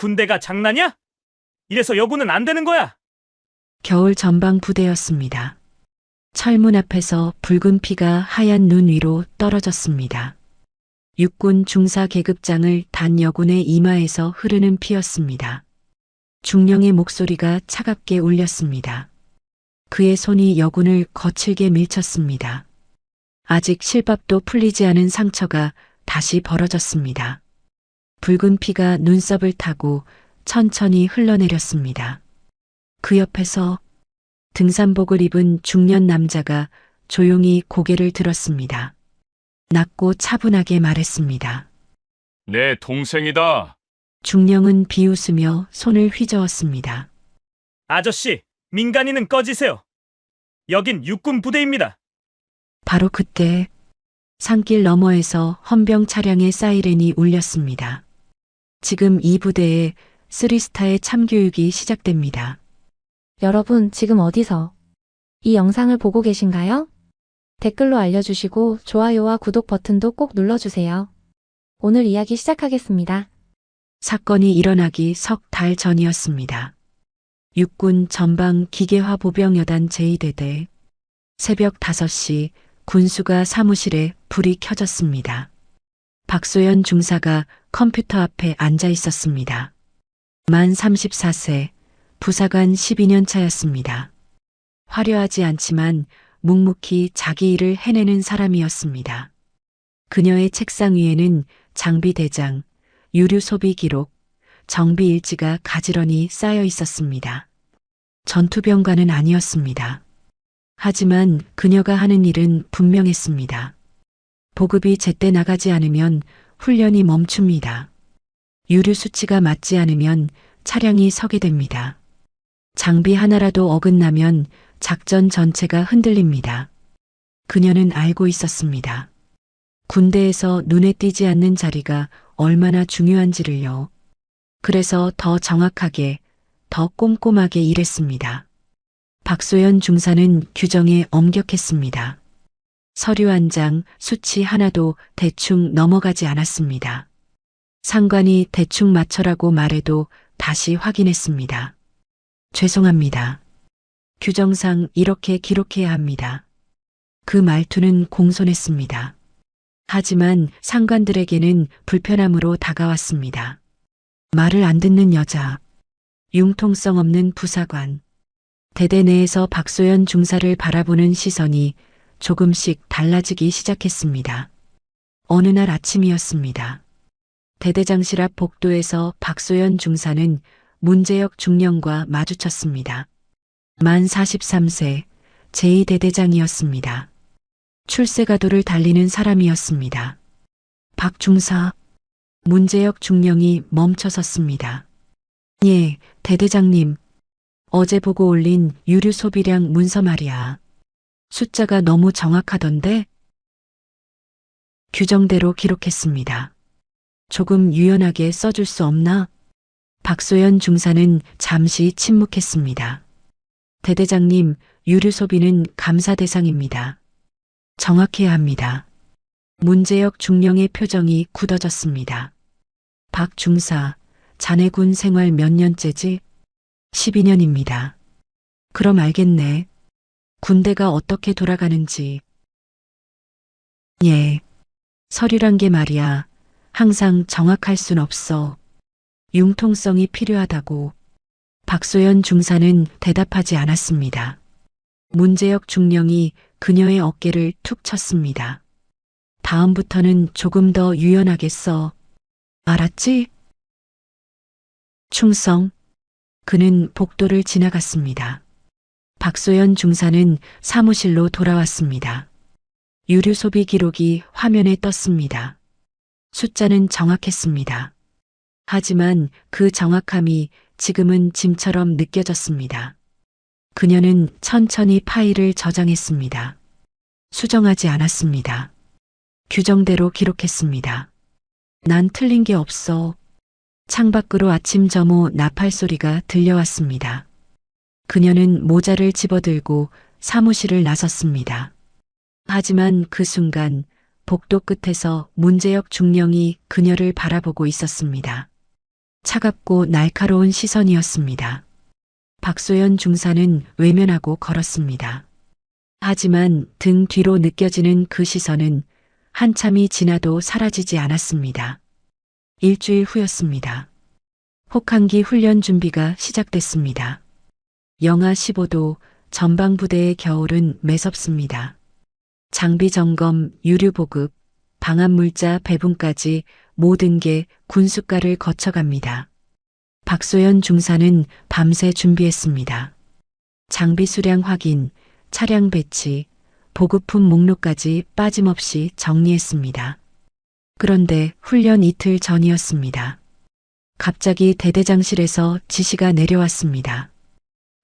군대가 장난이야? 이래서 여군은 안 되는 거야. 겨울 전방 부대였습니다. 철문 앞에서 붉은 피가 하얀 눈 위로 떨어졌습니다. 육군 중사 계급장을 단 여군의 이마에서 흐르는 피였습니다. 중령의 목소리가 차갑게 울렸습니다. 그의 손이 여군을 거칠게 밀쳤습니다. 아직 실밥도 풀리지 않은 상처가 다시 벌어졌습니다. 붉은 피가 눈썹을 타고 천천히 흘러내렸습니다. 그 옆에서 등산복을 입은 중년 남자가 조용히 고개를 들었습니다. 낮고 차분하게 말했습니다. 내 동생이다. 중령은 비웃으며 손을 휘저었습니다. 아저씨, 민간인은 꺼지세요. 여긴 육군 부대입니다. 바로 그때 산길 너머에서 헌병 차량의 사이렌이 울렸습니다. 지금 이 부대에 3스타의 참교육이 시작됩니다. 여러분, 지금 어디서 이 영상을 보고 계신가요? 댓글로 알려주시고 좋아요와 구독 버튼도 꼭 눌러주세요. 오늘 이야기 시작하겠습니다. 사건이 일어나기 석 달 전이었습니다. 육군 전방 기계화 보병여단 제2대대 새벽 5시 군수가 사무실에 불이 켜졌습니다. 박소연 중사가 컴퓨터 앞에 앉아 있었습니다. 만 34세, 부사관 12년 차였습니다. 화려하지 않지만 묵묵히 자기 일을 해내는 사람이었습니다. 그녀의 책상 위에는 장비 대장, 유류 소비 기록, 정비 일지가 가지런히 쌓여 있었습니다. 전투병관은 아니었습니다. 하지만 그녀가 하는 일은 분명했습니다. 보급이 제때 나가지 않으면 훈련이 멈춥니다. 유류 수치가 맞지 않으면 차량이 서게 됩니다. 장비 하나라도 어긋나면 작전 전체가 흔들립니다. 그녀는 알고 있었습니다. 군대에서 눈에 띄지 않는 자리가 얼마나 중요한지를요. 그래서 더 정확하게, 더 꼼꼼하게 일했습니다. 박소연 중사는 규정에 엄격했습니다. 서류 한 장, 수치 하나도 대충 넘어가지 않았습니다. 상관이 대충 맞춰라고 말해도 다시 확인했습니다. 죄송합니다. 규정상 이렇게 기록해야 합니다. 그 말투는 공손했습니다. 하지만 상관들에게는 불편함으로 다가왔습니다. 말을 안 듣는 여자, 융통성 없는 부사관. 대대 내에서 박소연 중사를 바라보는 시선이 조금씩 달라지기 시작했습니다. 어느 날 아침이었습니다. 대대장실 앞 복도에서 박소연 중사는 문재혁 중령과 마주쳤습니다. 만 43세, 제2대대장이었습니다. 출세가도를 달리는 사람이었습니다. 박 중사, 문재혁 중령이 멈춰섰습니다. 예, 대대장님. 어제 보고 올린 유류 소비량 문서 말이야. 숫자가 너무 정확하던데? 규정대로 기록했습니다. 조금 유연하게 써줄 수 없나? 박소연 중사는 잠시 침묵했습니다. 대대장님, 유류 소비는 감사 대상입니다. 정확해야 합니다. 문재혁 중령의 표정이 굳어졌습니다. 박 중사, 자네 군 생활 몇 년째지? 12년입니다. 그럼 알겠네. 군대가 어떻게 돌아가는지. 예. 서류란 게 말이야. 항상 정확할 순 없어. 융통성이 필요하다고. 박소연 중사는 대답하지 않았습니다. 문재혁 중령이 그녀의 어깨를 툭 쳤습니다. 다음부터는 조금 더 유연하게 써. 알았지? 충성. 그는 복도를 지나갔습니다. 박소연 중사는 사무실로 돌아왔습니다. 유류 소비 기록이 화면에 떴습니다. 숫자는 정확했습니다. 하지만 그 정확함이 지금은 짐처럼 느껴졌습니다. 그녀는 천천히 파일을 저장했습니다. 수정하지 않았습니다. 규정대로 기록했습니다. 난 틀린 게 없어. 창밖으로 아침 점호 나팔 소리가 들려왔습니다. 그녀는 모자를 집어들고 사무실을 나섰습니다. 하지만 그 순간 복도 끝에서 문재혁 중령이 그녀를 바라보고 있었습니다. 차갑고 날카로운 시선이었습니다. 박소연 중사는 외면하고 걸었습니다. 하지만 등 뒤로 느껴지는 그 시선은 한참이 지나도 사라지지 않았습니다. 일주일 후였습니다. 혹한기 훈련 준비가 시작됐습니다. 영하 15도, 전방부대의 겨울은 매섭습니다. 장비 점검, 유류 보급, 방한물자 배분까지 모든 게 군수가를 거쳐갑니다. 박소연 중사는 밤새 준비했습니다. 장비 수량 확인, 차량 배치, 보급품 목록까지 빠짐없이 정리했습니다. 그런데 훈련 이틀 전이었습니다. 갑자기 대대장실에서 지시가 내려왔습니다.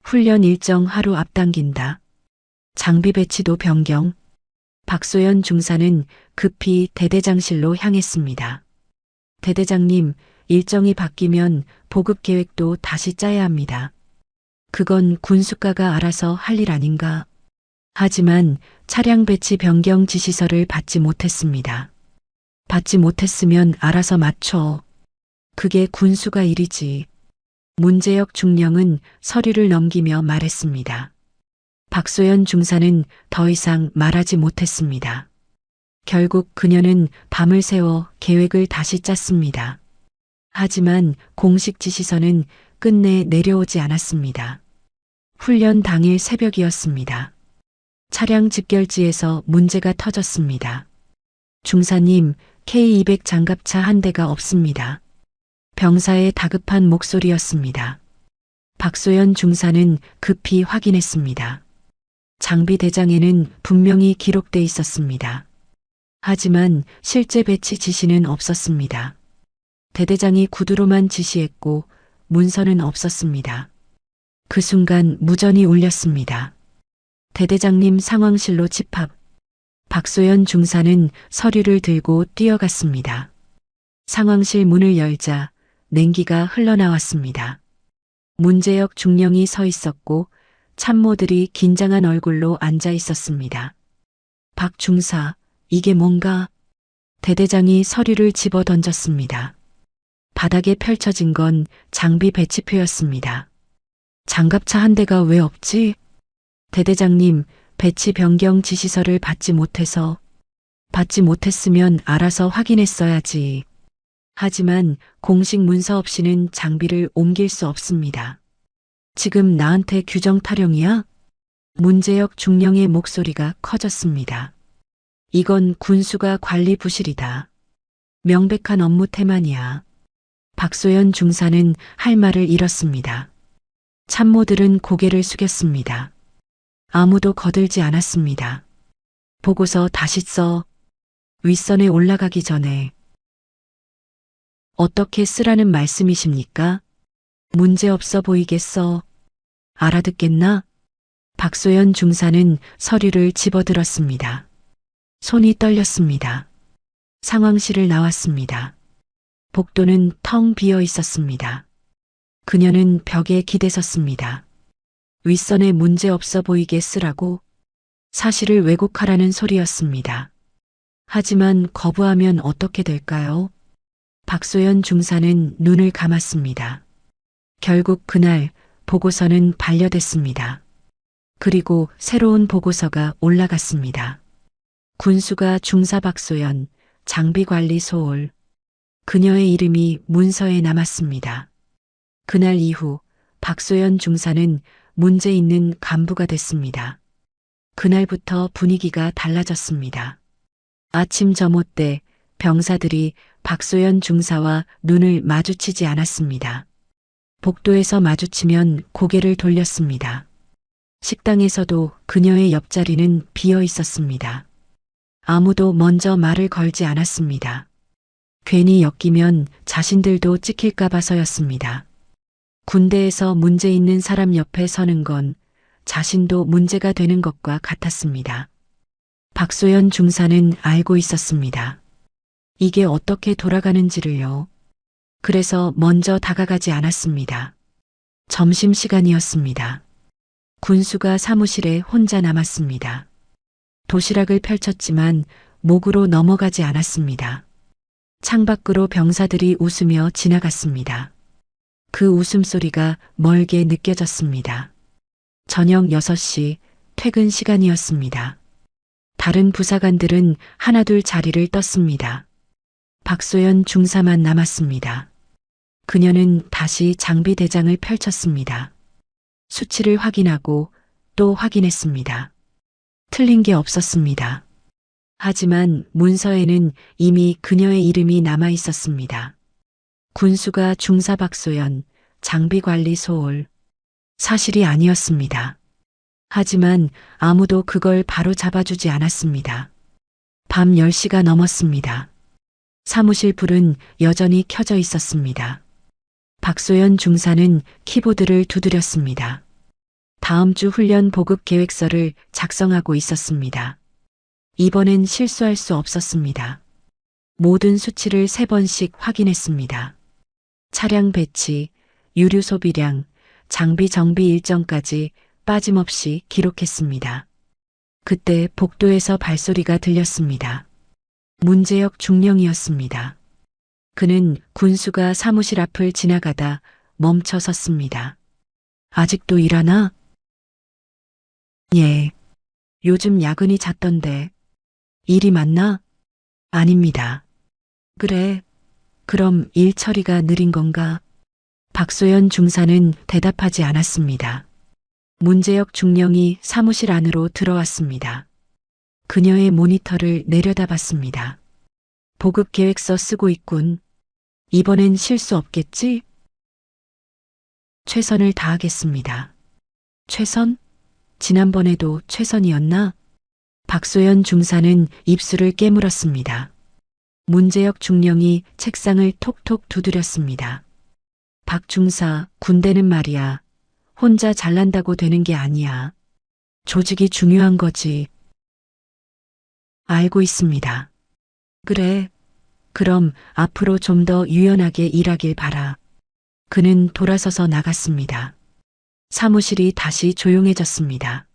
훈련 일정 하루 앞당긴다. 장비 배치도 변경. 박소연 중사는 급히 대대장실로 향했습니다. 대대장님, 일정이 바뀌면 보급 계획도 다시 짜야 합니다. 그건 군수가가 알아서 할 일 아닌가? 하지만 차량 배치 변경 지시서를 받지 못했습니다. 받지 못했으면 알아서 맞춰. 그게 군수가 일이지. 문재혁 중령은 서류를 넘기며 말했습니다. 박소연 중사는 더 이상 말하지 못했습니다. 결국 그녀는 밤을 새워 계획을 다시 짰습니다. 하지만 공식 지시서는 끝내 내려오지 않았습니다. 훈련 당일 새벽이었습니다. 차량 집결지에서 문제가 터졌습니다. 중사님, K200 장갑차 한 대가 없습니다. 병사의 다급한 목소리였습니다. 박소연 중사는 급히 확인했습니다. 장비 대장에는 분명히 기록돼 있었습니다. 하지만 실제 배치 지시는 없었습니다. 대대장이 구두로만 지시했고 문서는 없었습니다. 그 순간 무전이 울렸습니다. 대대장님 상황실로 집합. 박소연 중사는 서류를 들고 뛰어갔습니다. 상황실 문을 열자 냉기가 흘러나왔습니다. 문재혁 중령이 서 있었고 참모들이 긴장한 얼굴로 앉아 있었습니다. 박 중사, 이게 뭔가? 대대장이 서류를 집어 던졌습니다. 바닥에 펼쳐진 건 장비 배치표였습니다. 장갑차 한 대가 왜 없지? 대대장님, 배치 변경 지시서를 받지 못했으면 알아서 확인했어야지. 하지만 공식 문서 없이는 장비를 옮길 수 없습니다. 지금 나한테 규정 타령이야? 문재혁 중령의 목소리가 커졌습니다. 이건 군수가 관리 부실이다. 명백한 업무 태만이야. 박소연 중사는 할 말을 잃었습니다. 참모들은 고개를 숙였습니다. 아무도 거들지 않았습니다. 보고서 다시 써. 윗선에 올라가기 전에. 어떻게 쓰라는 말씀이십니까? 문제없어 보이겠어. 알아듣겠나? 박소연 중사는 서류를 집어들었습니다. 손이 떨렸습니다. 상황실을 나왔습니다. 복도는 텅 비어 있었습니다. 그녀는 벽에 기대섰습니다. 윗선에 문제없어 보이게 쓰라고 사실을 왜곡하라는 소리였습니다. 하지만 거부하면 어떻게 될까요? 박소연 중사는 눈을 감았습니다. 결국 그날 보고서는 반려됐습니다. 그리고 새로운 보고서가 올라갔습니다. 군수가 중사 박소연, 장비관리 소홀. 그녀의 이름이 문서에 남았습니다. 그날 이후 박소연 중사는 문제 있는 간부가 됐습니다. 그날부터 분위기가 달라졌습니다. 아침 점호 때 병사들이 박소연 중사와 눈을 마주치지 않았습니다. 복도에서 마주치면 고개를 돌렸습니다. 식당에서도 그녀의 옆자리는 비어 있었습니다. 아무도 먼저 말을 걸지 않았습니다. 괜히 엮이면 자신들도 찍힐까 봐서였습니다. 군대에서 문제 있는 사람 옆에 서는 건 자신도 문제가 되는 것과 같았습니다. 박소연 중사는 알고 있었습니다. 이게 어떻게 돌아가는지를요. 그래서 먼저 다가가지 않았습니다. 점심시간이었습니다. 군수가 사무실에 혼자 남았습니다. 도시락을 펼쳤지만 목으로 넘어가지 않았습니다. 창밖으로 병사들이 웃으며 지나갔습니다. 그 웃음소리가 멀게 느껴졌습니다. 저녁 6시 퇴근 시간이었습니다. 다른 부사관들은 하나둘 자리를 떴습니다. 박소연 중사만 남았습니다. 그녀는 다시 장비대장을 펼쳤습니다. 수치를 확인하고 또 확인했습니다. 틀린 게 없었습니다. 하지만 문서에는 이미 그녀의 이름이 남아 있었습니다. 군수가 중사 박소연, 장비관리 소홀. 사실이 아니었습니다. 하지만 아무도 그걸 바로 잡아주지 않았습니다. 밤 10시가 넘었습니다. 사무실 불은 여전히 켜져 있었습니다. 박소연 중사는 키보드를 두드렸습니다. 다음 주 훈련 보급 계획서를 작성하고 있었습니다. 이번엔 실수할 수 없었습니다. 모든 수치를 3번씩 확인했습니다. 차량 배치, 유류 소비량, 장비 정비 일정까지 빠짐없이 기록했습니다. 그때 복도에서 발소리가 들렸습니다. 문재혁 중령이었습니다. 그는 군수가 사무실 앞을 지나가다 멈춰 섰습니다. 아직도 일하나? 예. 요즘 야근이 잦던데. 일이 많나? 아닙니다. 그래. 그럼 일 처리가 느린 건가? 박소연 중사는 대답하지 않았습니다. 문재혁 중령이 사무실 안으로 들어왔습니다. 그녀의 모니터를 내려다봤습니다. 보급 계획서 쓰고 있군. 이번엔 실수 없겠지? 최선을 다하겠습니다. 최선? 지난번에도 최선이었나? 박소연 중사는 입술을 깨물었습니다. 문재혁 중령이 책상을 톡톡 두드렸습니다. 박 중사, 군대는 말이야. 혼자 잘난다고 되는 게 아니야. 조직이 중요한 거지. 알고 있습니다. 그래. 그럼 앞으로 좀 더 유연하게 일하길 바라. 그는 돌아서서 나갔습니다. 사무실이 다시 조용해졌습니다.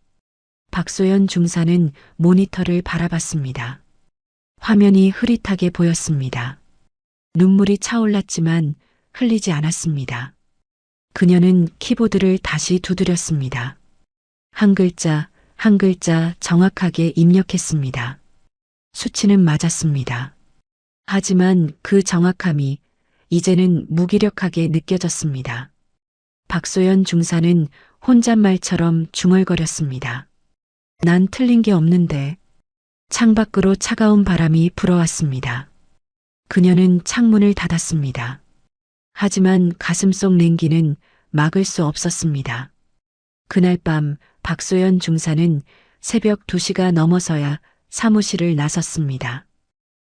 박소연 중사는 모니터를 바라봤습니다. 화면이 흐릿하게 보였습니다. 눈물이 차올랐지만 흘리지 않았습니다. 그녀는 키보드를 다시 두드렸습니다. 한 글자, 한 글자 정확하게 입력했습니다. 수치는 맞았습니다. 하지만 그 정확함이 이제는 무기력하게 느껴졌습니다. 박소연 중사는 혼잣말처럼 중얼거렸습니다. 난 틀린 게 없는데. 창밖으로 차가운 바람이 불어왔습니다. 그녀는 창문을 닫았습니다. 하지만 가슴속 냉기는 막을 수 없었습니다. 그날 밤 박소연 중사는 새벽 2시가 넘어서야 사무실을 나섰습니다.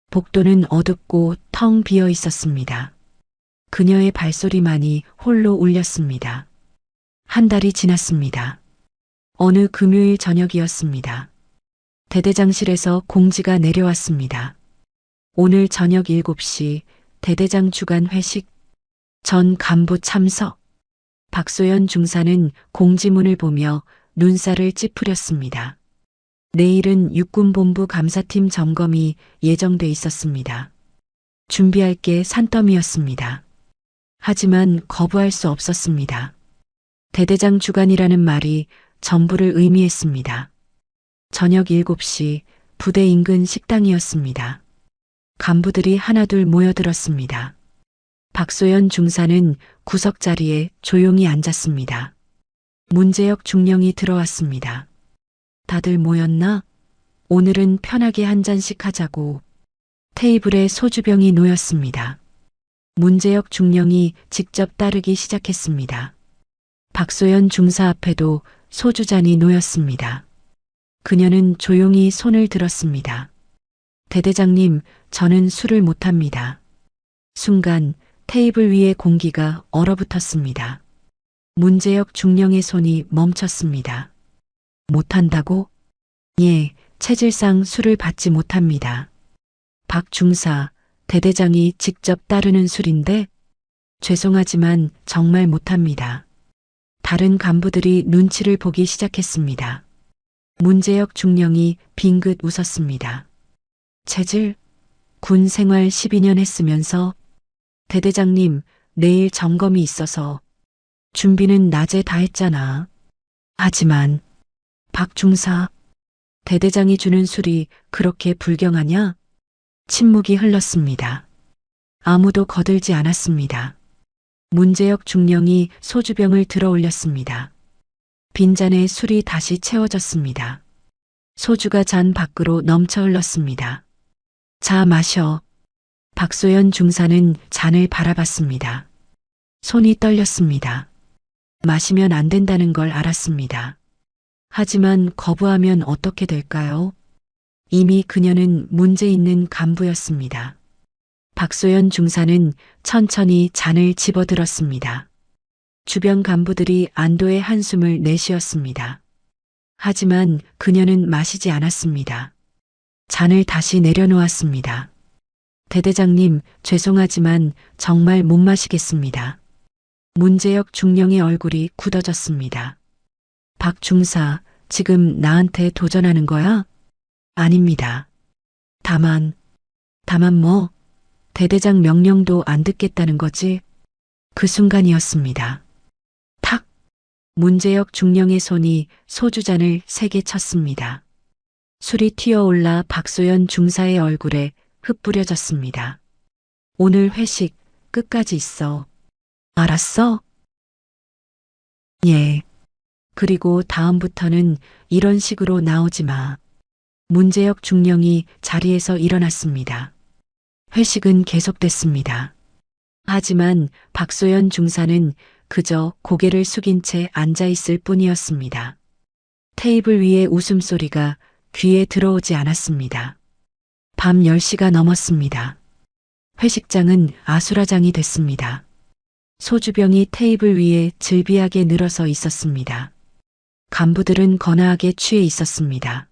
복도는 어둡고 텅 비어 있었습니다. 그녀의 발소리만이 홀로 울렸습니다. 한 달이 지났습니다. 어느 금요일 저녁이었습니다. 대대장실에서 공지가 내려왔습니다. 오늘 저녁 7시 대대장 주간 회식, 전 간부 참석. 박소연 중사는 공지문을 보며 눈살을 찌푸렸습니다. 내일은 육군본부 감사팀 점검이 예정돼 있었습니다. 준비할 게 산더미였습니다. 하지만 거부할 수 없었습니다. 대대장 주간이라는 말이 전부를 의미했습니다. 저녁 7시 부대 인근 식당이었습니다. 간부들이 하나둘 모여들었습니다. 박소연 중사는 구석자리에 조용히 앉았습니다. 문재혁 중령이 들어왔습니다. 다들 모였나? 오늘은 편하게 한 잔씩 하자고. 테이블에 소주병이 놓였습니다. 문재혁 중령이 직접 따르기 시작했습니다. 박소연 중사 앞에도 소주잔이 놓였습니다. 그녀는 조용히 손을 들었습니다. 대대장님, 저는 술을 못합니다. 순간 테이블 위의 공기가 얼어붙었습니다. 문재혁 중령의 손이 멈췄습니다. 못한다고? 예, 체질상 술을 받지 못합니다. 박 중사, 대대장이 직접 따르는 술인데? 죄송하지만 정말 못합니다. 다른 간부들이 눈치를 보기 시작했습니다. 문재혁 중령이 빙긋 웃었습니다. 체질? 군 생활 12년 했으면서? 대대장님, 내일 점검이 있어서 준비는 낮에 다 했잖아. 하지만 박 중사, 대대장이 주는 술이 그렇게 불경하냐? 침묵이 흘렀습니다. 아무도 거들지 않았습니다. 문재혁 중령이 소주병을 들어 올렸습니다. 빈잔에 술이 다시 채워졌습니다. 소주가 잔 밖으로 넘쳐 흘렀습니다. 자, 마셔. 박소연 중사는 잔을 바라봤습니다. 손이 떨렸습니다. 마시면 안 된다는 걸 알았습니다. 하지만 거부하면 어떻게 될까요? 이미 그녀는 문제 있는 간부였습니다. 박소연 중사는 천천히 잔을 집어들었습니다. 주변 간부들이 안도의 한숨을 내쉬었습니다. 하지만 그녀는 마시지 않았습니다. 잔을 다시 내려놓았습니다. 대대장님, 죄송하지만 정말 못 마시겠습니다. 문재혁 중령의 얼굴이 굳어졌습니다. 박 중사, 지금 나한테 도전하는 거야? 아닙니다. 다만 뭐? 대대장 명령도 안 듣겠다는 거지? 그 순간이었습니다. 탁! 문재혁 중령의 손이 소주잔을 세게 쳤습니다. 술이 튀어올라 박소연 중사의 얼굴에 흩뿌려졌습니다. 오늘 회식 끝까지 있어. 알았어? 예. 그리고 다음부터는 이런 식으로 나오지 마. 문재혁 중령이 자리에서 일어났습니다. 회식은 계속됐습니다. 하지만 박소연 중사는 그저 고개를 숙인 채 앉아있을 뿐이었습니다. 테이블 위에 웃음소리가 귀에 들어오지 않았습니다. 밤 10시가 넘었습니다. 회식장은 아수라장이 됐습니다. 소주병이 테이블 위에 즐비하게 늘어서 있었습니다. 간부들은 거나하게 취해 있었습니다.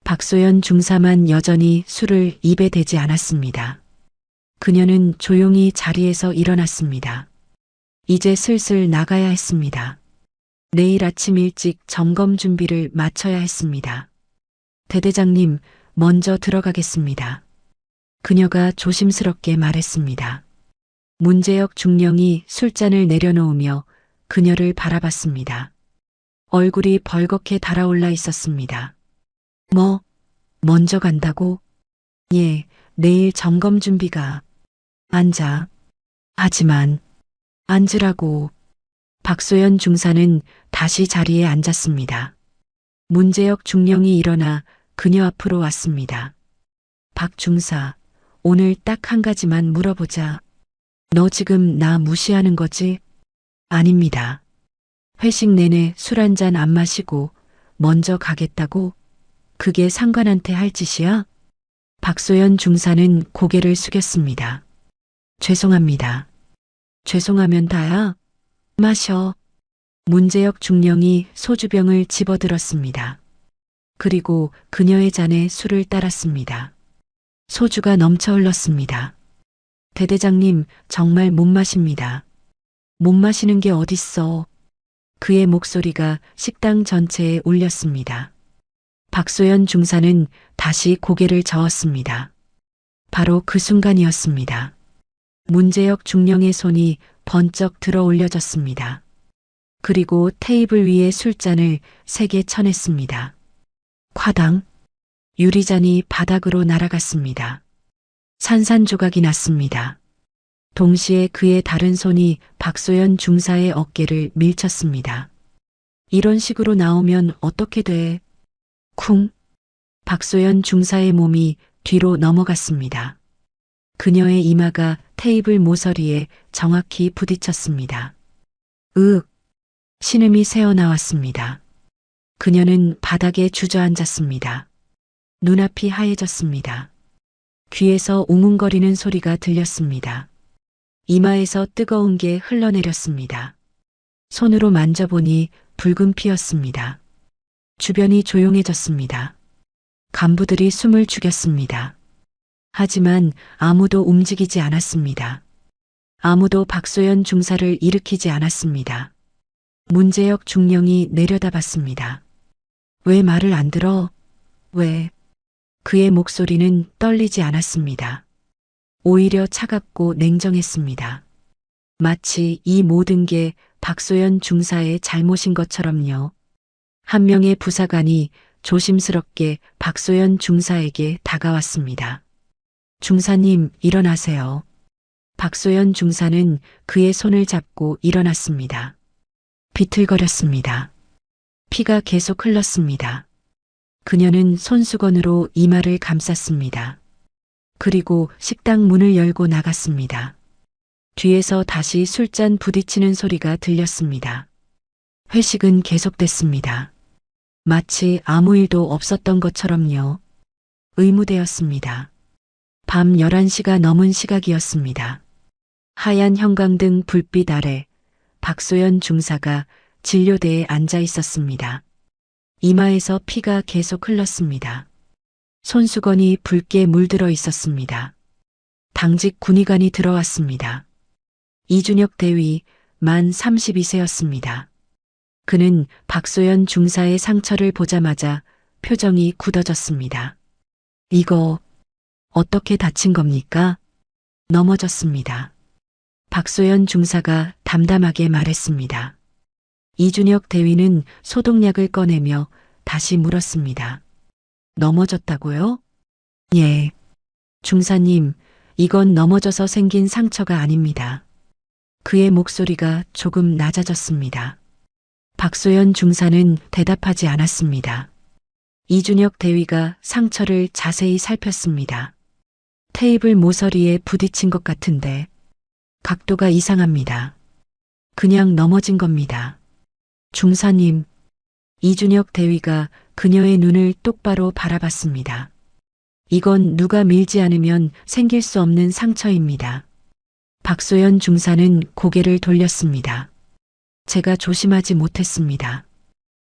박소연 중사만 여전히 술을 입에 대지 않았습니다. 그녀는 조용히 자리에서 일어났습니다. 이제 슬슬 나가야 했습니다. 내일 아침 일찍 점검 준비를 마쳐야 했습니다. 대대장님, 먼저 들어가겠습니다. 그녀가 조심스럽게 말했습니다. 문재혁 중령이 술잔을 내려놓으며 그녀를 바라봤습니다. 얼굴이 벌겋게 달아올라 있었습니다. 뭐, 먼저 간다고? 예, 내일 점검 준비가. 앉아. 하지만, 앉으라고. 박소연 중사는 다시 자리에 앉았습니다. 문재혁 중령이 일어나 그녀 앞으로 왔습니다. 박 중사, 오늘 딱 한 가지만 물어보자. 너 지금 나 무시하는 거지? 아닙니다. 회식 내내 술 한 잔 안 마시고 먼저 가겠다고? 그게 상관한테 할 짓이야? 박소연 중사는 고개를 숙였습니다. 죄송합니다. 죄송하면 다야? 마셔. 문재혁 중령이 소주병을 집어들었습니다. 그리고 그녀의 잔에 술을 따랐습니다. 소주가 넘쳐 흘렀습니다. 대대장님, 정말 못 마십니다. 못 마시는 게 어딨어. 그의 목소리가 식당 전체에 울렸습니다. 박소연 중사는 다시 고개를 저었습니다. 바로 그 순간이었습니다. 문재혁 중령의 손이 번쩍 들어 올려졌습니다. 그리고 테이블 위에 술잔을 세게 쳐냈습니다. 쾅당! 유리잔이 바닥으로 날아갔습니다. 산산조각이 났습니다. 동시에 그의 다른 손이 박소연 중사의 어깨를 밀쳤습니다. 이런 식으로 나오면 어떻게 돼? 쿵! 박소연 중사의 몸이 뒤로 넘어갔습니다. 그녀의 이마가 테이블 모서리에 정확히 부딪혔습니다. 으윽! 신음이 새어나왔습니다. 그녀는 바닥에 주저앉았습니다. 눈앞이 하얘졌습니다. 귀에서 웅웅거리는 소리가 들렸습니다. 이마에서 뜨거운 게 흘러내렸습니다. 손으로 만져보니 붉은 피였습니다. 주변이 조용해졌습니다. 간부들이 숨을 죽였습니다. 하지만 아무도 움직이지 않았습니다. 아무도 박소연 중사를 일으키지 않았습니다. 문재혁 중령이 내려다봤습니다. 왜 말을 안 들어? 왜? 그의 목소리는 떨리지 않았습니다. 오히려 차갑고 냉정했습니다. 마치 이 모든 게 박소연 중사의 잘못인 것처럼요. 한 명의 부사관이 조심스럽게 박소연 중사에게 다가왔습니다. 중사님, 일어나세요. 박소연 중사는 그의 손을 잡고 일어났습니다. 비틀거렸습니다. 피가 계속 흘렀습니다. 그녀는 손수건으로 이마를 감쌌습니다. 그리고 식당 문을 열고 나갔습니다. 뒤에서 다시 술잔 부딪히는 소리가 들렸습니다. 회식은 계속됐습니다. 마치 아무 일도 없었던 것처럼요. 의무대였습니다. 밤 11시가 넘은 시각이었습니다. 하얀 형광등 불빛 아래 박소연 중사가 진료대에 앉아 있었습니다. 이마에서 피가 계속 흘렀습니다. 손수건이 붉게 물들어 있었습니다. 당직 군의관이 들어왔습니다. 이준혁 대위 만 32세였습니다. 그는 박소연 중사의 상처를 보자마자 표정이 굳어졌습니다. 이거 어떻게 다친 겁니까? 넘어졌습니다. 박소연 중사가 담담하게 말했습니다. 이준혁 대위는 소독약을 꺼내며 다시 물었습니다. 넘어졌다고요? 예. 중사님, 이건 넘어져서 생긴 상처가 아닙니다. 그의 목소리가 조금 낮아졌습니다. 박소연 중사는 대답하지 않았습니다. 이준혁 대위가 상처를 자세히 살폈습니다. 테이블 모서리에 부딪힌 것 같은데 각도가 이상합니다. 그냥 넘어진 겁니다. 중사님, 이준혁 대위가 그녀의 눈을 똑바로 바라봤습니다. 이건 누가 밀지 않으면 생길 수 없는 상처입니다. 박소연 중사는 고개를 돌렸습니다. 제가 조심하지 못했습니다.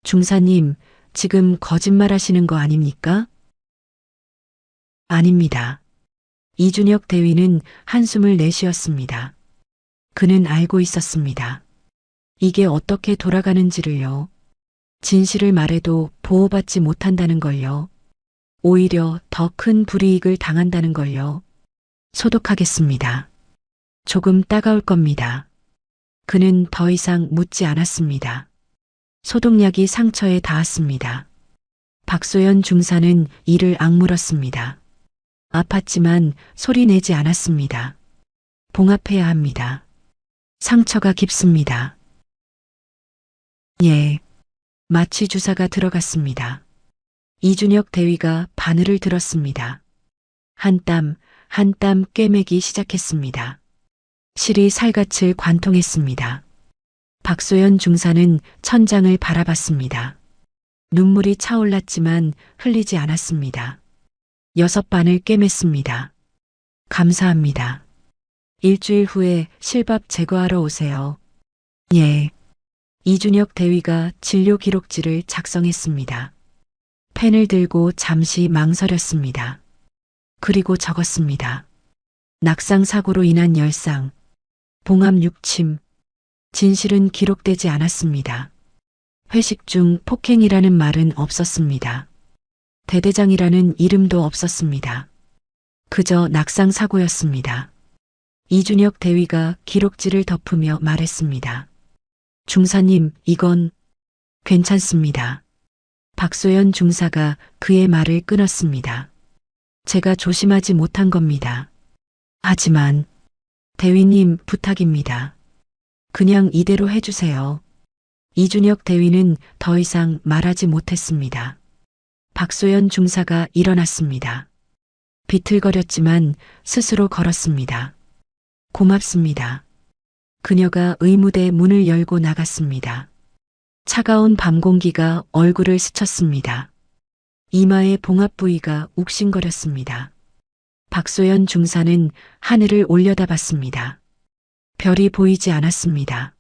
중사님, 지금 거짓말 하시는 거 아닙니까? 아닙니다. 이준혁 대위는 한숨을 내쉬었습니다. 그는 알고 있었습니다. 이게 어떻게 돌아가는지를요. 진실을 말해도 보호받지 못한다는 걸요. 오히려 더 큰 불이익을 당한다는 걸요. 소독하겠습니다. 조금 따가울 겁니다. 그는 더 이상 묻지 않았습니다. 소독약이 상처에 닿았습니다. 박소연 중사는 이를 악물었습니다. 아팠지만 소리 내지 않았습니다. 봉합해야 합니다. 상처가 깊습니다. 예. 마취 주사가 들어갔습니다. 이준혁 대위가 바늘을 들었습니다. 한 땀, 한 땀 꿰매기 시작했습니다. 실이 살갗을 관통했습니다. 박소연 중사는 천장을 바라봤습니다. 눈물이 차올랐지만 흘리지 않았습니다. 6반을 꿰맸습니다. 감사합니다. 일주일 후에 실밥 제거하러 오세요. 예. 이준혁 대위가 진료 기록지를 작성했습니다. 펜을 들고 잠시 망설였습니다. 그리고 적었습니다. 낙상 사고로 인한 열상, 봉합 육침, 진실은 기록되지 않았습니다. 회식 중 폭행이라는 말은 없었습니다. 대대장이라는 이름도 없었습니다. 그저 낙상 사고였습니다. 이준혁 대위가 기록지를 덮으며 말했습니다. 중사님, 이건 괜찮습니다. 박소연 중사가 그의 말을 끊었습니다. 제가 조심하지 못한 겁니다. 하지만 대위님 부탁입니다. 그냥 이대로 해주세요. 이준혁 대위는 더 이상 말하지 못했습니다. 박소연 중사가 일어났습니다. 비틀거렸지만 스스로 걸었습니다. 고맙습니다. 그녀가 의무대 문을 열고 나갔습니다. 차가운 밤 공기가 얼굴을 스쳤습니다. 이마의 봉합 부위가 욱신거렸습니다. 박소연 중사는 하늘을 올려다봤습니다. 별이 보이지 않았습니다.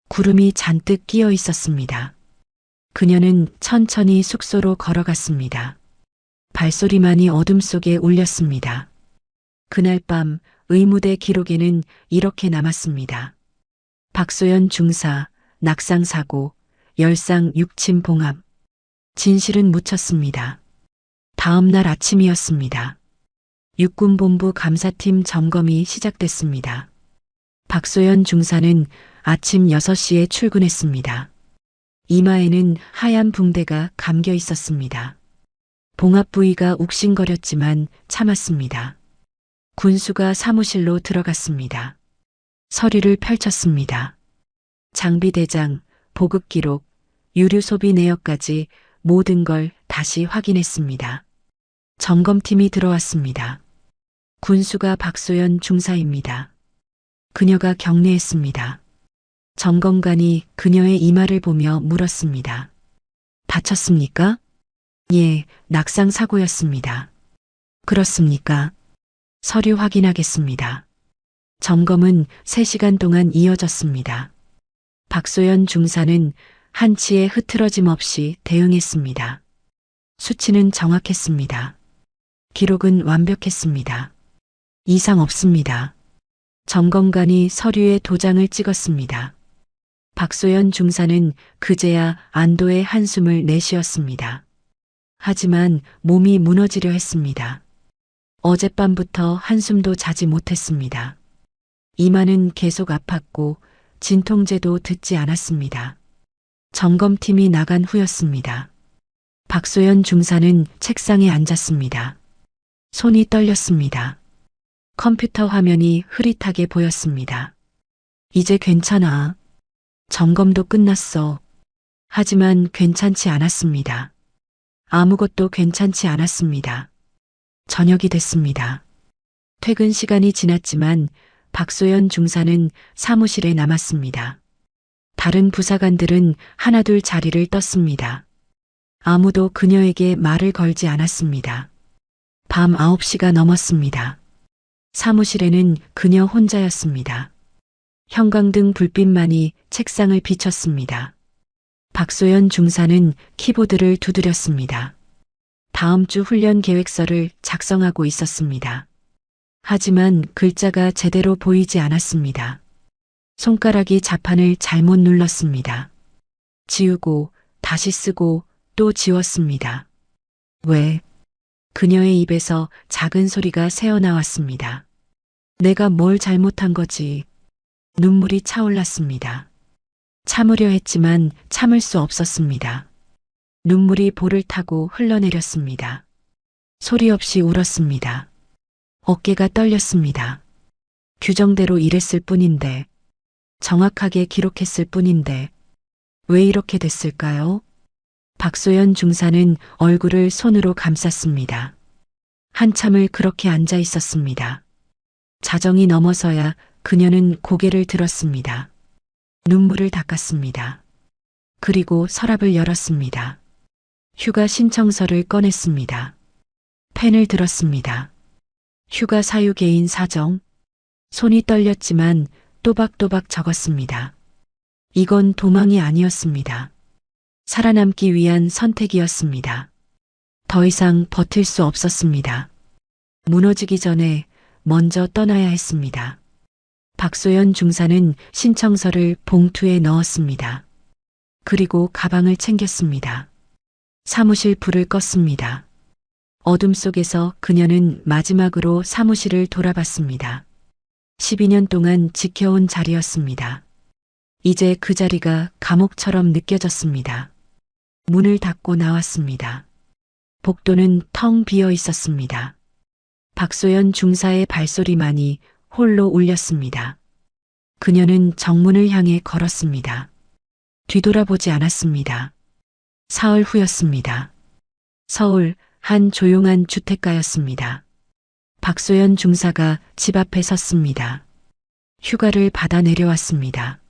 구름이 잔뜩 끼어 있었습니다. 그녀는 천천히 숙소로 걸어갔습니다. 발소리만이 어둠 속에 울렸습니다. 그날 밤 의무대 기록에는 이렇게 남았습니다. 박소연 중사, 낙상사고, 열상 육침 봉합. 진실은 묻혔습니다. 다음 날 아침이었습니다. 육군본부 감사팀 점검이 시작됐습니다. 박소연 중사는 아침 6시에 출근했습니다. 이마에는 하얀 붕대가 감겨 있었습니다. 봉합 부위가 욱신거렸지만 참았습니다. 군수가 사무실로 들어갔습니다. 서류를 펼쳤습니다. 장비 대장, 보급 기록, 유류 소비 내역까지 모든 걸 다시 확인했습니다. 점검팀이 들어왔습니다. 군수가 박소연 중사입니다. 그녀가 경례했습니다. 점검관이 그녀의 이마를 보며 물었습니다. 다쳤습니까? 예, 낙상 사고였습니다. 그렇습니까? 서류 확인하겠습니다. 점검은 3시간 동안 이어졌습니다. 박소연 중사는 한치의 흐트러짐 없이 대응했습니다. 수치는 정확했습니다. 기록은 완벽했습니다. 이상 없습니다. 점검관이 서류에 도장을 찍었습니다. 박소연 중사는 그제야 안도의 한숨을 내쉬었습니다. 하지만 몸이 무너지려 했습니다. 어젯밤부터 한숨도 자지 못했습니다. 이마는 계속 아팠고 진통제도 듣지 않았습니다. 점검팀이 나간 후였습니다. 박소연 중사는 책상에 앉았습니다. 손이 떨렸습니다. 컴퓨터 화면이 흐릿하게 보였습니다. 이제 괜찮아. 점검도 끝났어. 하지만 괜찮지 않았습니다. 아무것도 괜찮지 않았습니다. 저녁이 됐습니다. 퇴근 시간이 지났지만 박소연 중사는 사무실에 남았습니다. 다른 부사관들은 하나둘 자리를 떴습니다. 아무도 그녀에게 말을 걸지 않았습니다. 밤 9시가 넘었습니다. 사무실에는 그녀 혼자였습니다. 형광등 불빛만이 책상을 비췄습니다. 박소연 중사는 키보드를 두드렸습니다. 다음 주 훈련 계획서를 작성하고 있었습니다. 하지만 글자가 제대로 보이지 않았습니다. 손가락이 자판을 잘못 눌렀습니다. 지우고 다시 쓰고 또 지웠습니다. 왜? 그녀의 입에서 작은 소리가 새어나왔습니다. 내가 뭘 잘못한 거지? 눈물이 차올랐습니다. 참으려 했지만 참을 수 없었습니다. 눈물이 볼을 타고 흘러내렸습니다. 소리 없이 울었습니다. 어깨가 떨렸습니다. 규정대로 일했을 뿐인데, 정확하게 기록했을 뿐인데, 왜 이렇게 됐을까요? 박소연 중사는 얼굴을 손으로 감쌌습니다. 한참을 그렇게 앉아 있었습니다. 자정이 넘어서야 그녀는 고개를 들었습니다. 눈물을 닦았습니다. 그리고 서랍을 열었습니다. 휴가 신청서를 꺼냈습니다. 펜을 들었습니다. 휴가 사유 개인 사정. 손이 떨렸지만 또박또박 적었습니다. 이건 도망이 아니었습니다. 살아남기 위한 선택이었습니다. 더 이상 버틸 수 없었습니다. 무너지기 전에 먼저 떠나야 했습니다. 박소연 중사는 신청서를 봉투에 넣었습니다. 그리고 가방을 챙겼습니다. 사무실 불을 껐습니다. 어둠 속에서 그녀는 마지막으로 사무실을 돌아봤습니다. 12년 동안 지켜온 자리였습니다. 이제 그 자리가 감옥처럼 느껴졌습니다. 문을 닫고 나왔습니다. 복도는 텅 비어 있었습니다. 박소연 중사의 발소리만이 홀로 울렸습니다. 그녀는 정문을 향해 걸었습니다. 뒤돌아보지 않았습니다. 사흘 후였습니다. 서울 한 조용한 주택가였습니다. 박소연 중사가 집 앞에 섰습니다. 휴가를 받아 내려왔습니다.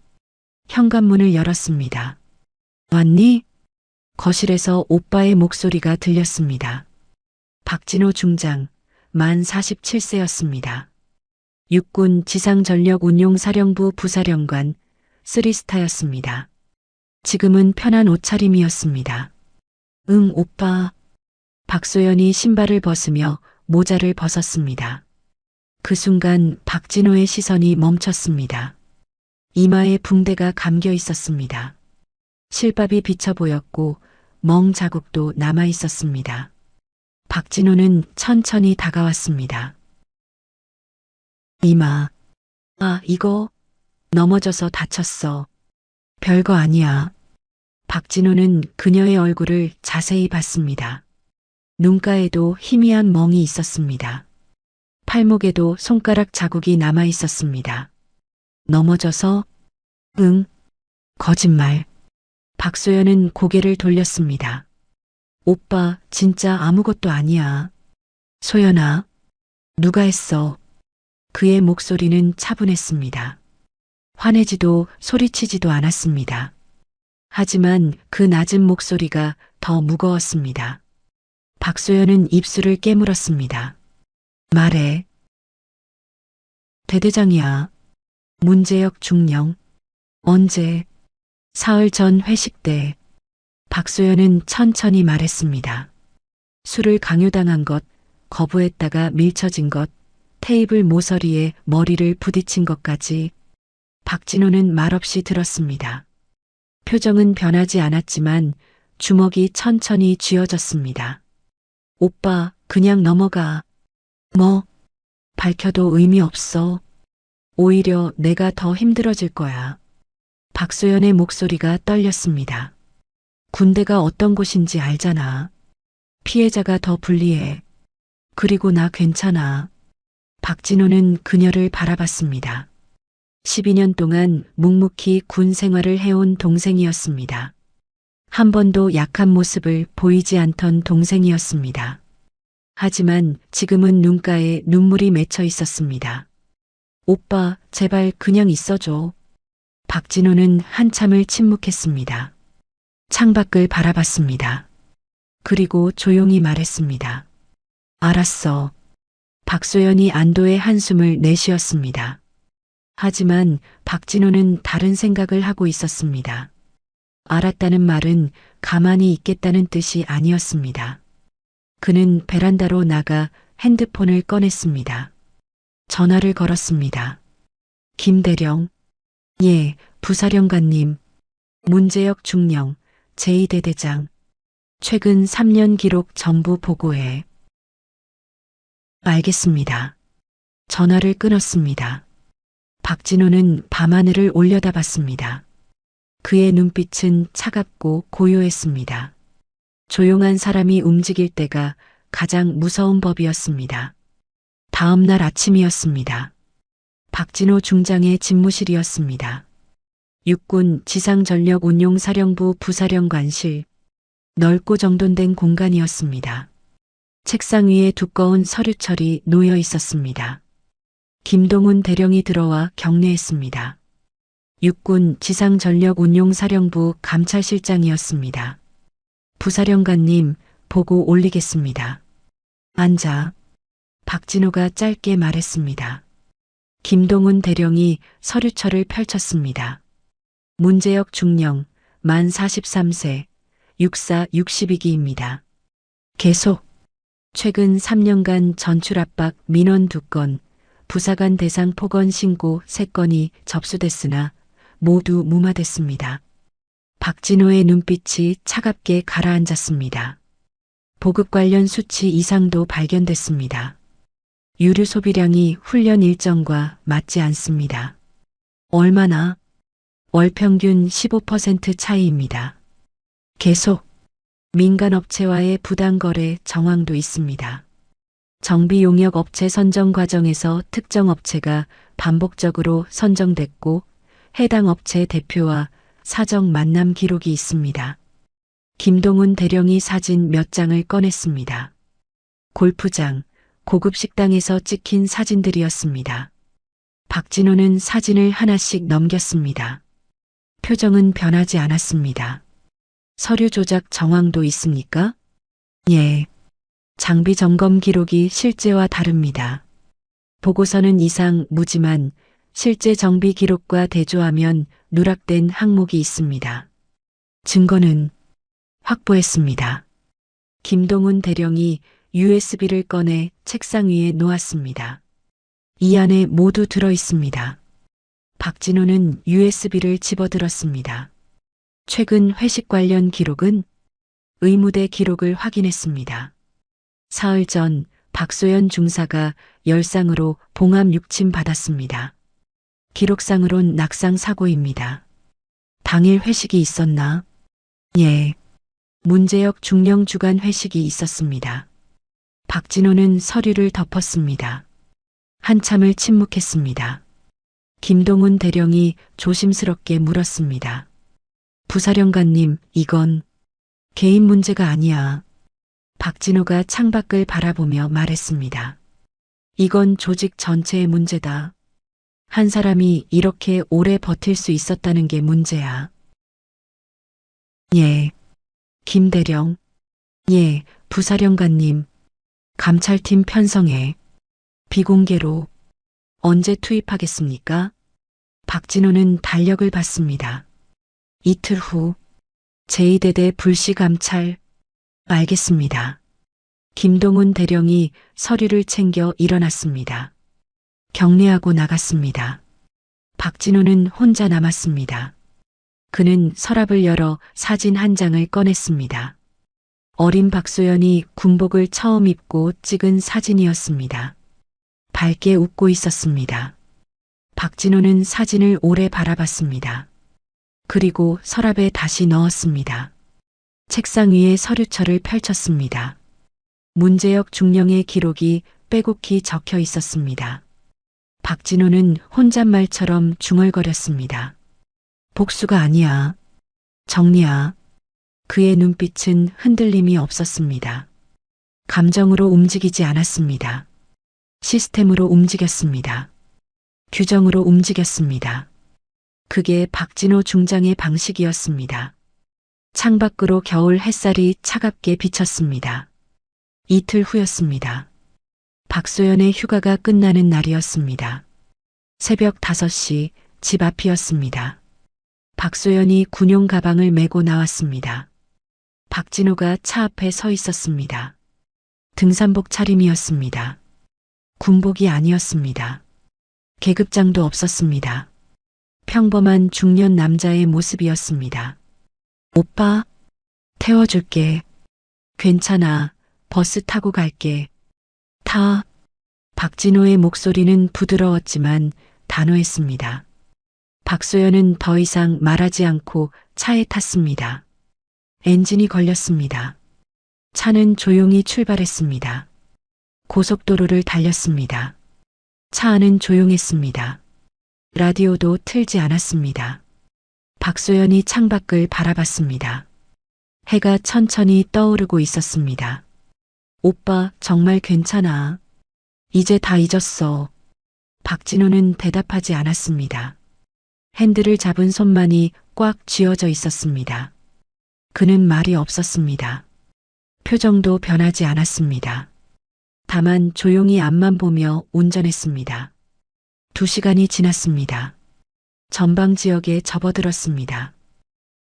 현관문을 열었습니다. 왔니? 거실에서 오빠의 목소리가 들렸습니다. 박진호 중장, 만 47세였습니다. 육군 지상전력운용사령부 부사령관, 3스타였습니다. 지금은 편한 옷차림이었습니다. 응, 오빠. 박소연이 신발을 벗으며 모자를 벗었습니다. 그 순간 박진호의 시선이 멈췄습니다. 이마에 붕대가 감겨 있었습니다. 실밥이 비쳐 보였고 멍 자국도 남아 있었습니다. 박진호는 천천히 다가왔습니다. 이마. 아, 이거 넘어져서 다쳤어. 별거 아니야. 박진호는 그녀의 얼굴을 자세히 봤습니다. 눈가에도 희미한 멍이 있었습니다. 팔목에도 손가락 자국이 남아 있었습니다. 넘어져서? 응. 거짓말. 박소연은 고개를 돌렸습니다. 오빠, 진짜 아무것도 아니야. 소연아, 누가 했어? 그의 목소리는 차분했습니다. 화내지도 소리치지도 않았습니다. 하지만 그 낮은 목소리가 더 무거웠습니다. 박소연은 입술을 깨물었습니다. 말해. 대대장이야. 문재혁 중령. 언제? 사흘 전 회식 때. 박소연은 천천히 말했습니다. 술을 강요당한 것, 거부했다가 밀쳐진 것, 테이블 모서리에 머리를 부딪힌 것까지. 박진호는 말없이 들었습니다. 표정은 변하지 않았지만 주먹이 천천히 쥐어졌습니다. 오빠, 그냥 넘어가. 뭐? 밝혀도 의미 없어. 오히려 내가 더 힘들어질 거야. 박소연의 목소리가 떨렸습니다. 군대가 어떤 곳인지 알잖아. 피해자가 더 불리해. 그리고 나 괜찮아. 박진호는 그녀를 바라봤습니다. 12년 동안 묵묵히 군 생활을 해온 동생이었습니다. 한 번도 약한 모습을 보이지 않던 동생이었습니다. 하지만 지금은 눈가에 눈물이 맺혀 있었습니다. 오빠, 제발 그냥 있어줘. 박진호는 한참을 침묵했습니다. 창밖을 바라봤습니다. 그리고 조용히 말했습니다. 알았어. 박소연이 안도의 한숨을 내쉬었습니다. 하지만 박진호는 다른 생각을 하고 있었습니다. 알았다는 말은 가만히 있겠다는 뜻이 아니었습니다. 그는 베란다로 나가 핸드폰을 꺼냈습니다. 전화를 걸었습니다. 김대령. 예, 부사령관님. 문재혁 중령, 제2대대장. 최근 3년 기록 전부 보고해. 알겠습니다. 전화를 끊었습니다. 박진호는 밤하늘을 올려다봤습니다. 그의 눈빛은 차갑고 고요했습니다. 조용한 사람이 움직일 때가 가장 무서운 법이었습니다. 다음 날 아침이었습니다. 박진호 중장의 집무실이었습니다. 육군 지상전력운용사령부 부사령관실. 넓고 정돈된 공간이었습니다. 책상 위에 두꺼운 서류철이 놓여 있었습니다. 김동훈 대령이 들어와 격려했습니다. 육군 지상전력운용사령부 감찰실장이었습니다. 부사령관님, 보고 올리겠습니다. 앉아. 박진호가 짧게 말했습니다. 김동훈 대령이 서류철을 펼쳤습니다. 문재혁 중령, 만 43세, 육사 62기입니다. 계속. 최근 3년간 전출 압박 민원 2건, 부사관 대상 폭언 신고 3건이 접수됐으나 모두 무마됐습니다. 박진호의 눈빛이 차갑게 가라앉았습니다. 보급 관련 수치 이상도 발견됐습니다. 유류 소비량이 훈련 일정과 맞지 않습니다. 얼마나? 월 평균 15% 차이입니다. 계속. 민간업체와의 부당거래 정황도 있습니다. 정비용역 업체 선정 과정에서 특정 업체가 반복적으로 선정됐고 해당 업체 대표와 사적 만남 기록이 있습니다. 김동훈 대령이 사진 몇 장을 꺼냈습니다. 골프장, 고급 식당에서 찍힌 사진들이었습니다. 박진호는 사진을 하나씩 넘겼습니다. 표정은 변하지 않았습니다. 서류 조작 정황도 있습니까? 예. 장비 점검 기록이 실제와 다릅니다. 보고서는 이상 무지만 실제 정비 기록과 대조하면 누락된 항목이 있습니다. 증거는 확보했습니다. 김동훈 대령이 USB를 꺼내 책상 위에 놓았습니다. 이 안에 모두 들어 있습니다. 박진호는 USB를 집어들었습니다. 최근 회식 관련 기록은 의무대 기록을 확인했습니다. 사흘 전 박소연 중사가 열상으로 봉합 육침 받았습니다. 기록상으론 낙상 사고입니다. 당일 회식이 있었나? 예. 문제역 중령 주간 회식이 있었습니다. 박진호는 서류를 덮었습니다. 한참을 침묵했습니다. 김동훈 대령이 조심스럽게 물었습니다. 부사령관님, 이건 개인 문제가 아니야. 박진호가 창밖을 바라보며 말했습니다. 이건 조직 전체의 문제다. 한 사람이 이렇게 오래 버틸 수 있었다는 게 문제야. 예. 김대령. 예, 부사령관님. 감찰팀 편성해. 비공개로. 언제 투입하겠습니까? 박진호는 달력을 받습니다. 이틀 후. 제2대대 불시감찰. 알겠습니다. 김동훈 대령이 서류를 챙겨 일어났습니다. 격리하고 나갔습니다. 박진호는 혼자 남았습니다. 그는 서랍을 열어 사진 한 장을 꺼냈습니다. 어린 박소연이 군복을 처음 입고 찍은 사진이었습니다. 밝게 웃고 있었습니다. 박진호는 사진을 오래 바라봤습니다. 그리고 서랍에 다시 넣었습니다. 책상 위에 서류철을 펼쳤습니다. 문제역 중령의 기록이 빼곡히 적혀 있었습니다. 박진호는 혼잣말처럼 중얼거렸습니다. 복수가 아니야. 정리야. 그의 눈빛은 흔들림이 없었습니다. 감정으로 움직이지 않았습니다. 시스템으로 움직였습니다. 규정으로 움직였습니다. 그게 박진호 중장의 방식이었습니다. 창밖으로 겨울 햇살이 차갑게 비쳤습니다. 이틀 후였습니다. 박소연의 휴가가 끝나는 날이었습니다. 새벽 5시 집 앞이었습니다. 박소연이 군용 가방을 메고 나왔습니다. 박진호가 차 앞에 서 있었습니다. 등산복 차림이었습니다. 군복이 아니었습니다. 계급장도 없었습니다. 평범한 중년 남자의 모습이었습니다. 오빠, 태워줄게. 괜찮아. 버스 타고 갈게. 타. 박진호의 목소리는 부드러웠지만 단호했습니다. 박소연은 더 이상 말하지 않고 차에 탔습니다. 엔진이 걸렸습니다. 차는 조용히 출발했습니다. 고속도로를 달렸습니다. 차 안은 조용했습니다. 라디오도 틀지 않았습니다. 박소연이 창밖을 바라봤습니다. 해가 천천히 떠오르고 있었습니다. 오빠, 정말 괜찮아. 이제 다 잊었어. 박진호는 대답하지 않았습니다. 핸들을 잡은 손만이 꽉 쥐어져 있었습니다. 그는 말이 없었습니다. 표정도 변하지 않았습니다. 다만 조용히 앞만 보며 운전했습니다. 2시간이 지났습니다. 전방 지역에 접어들었습니다.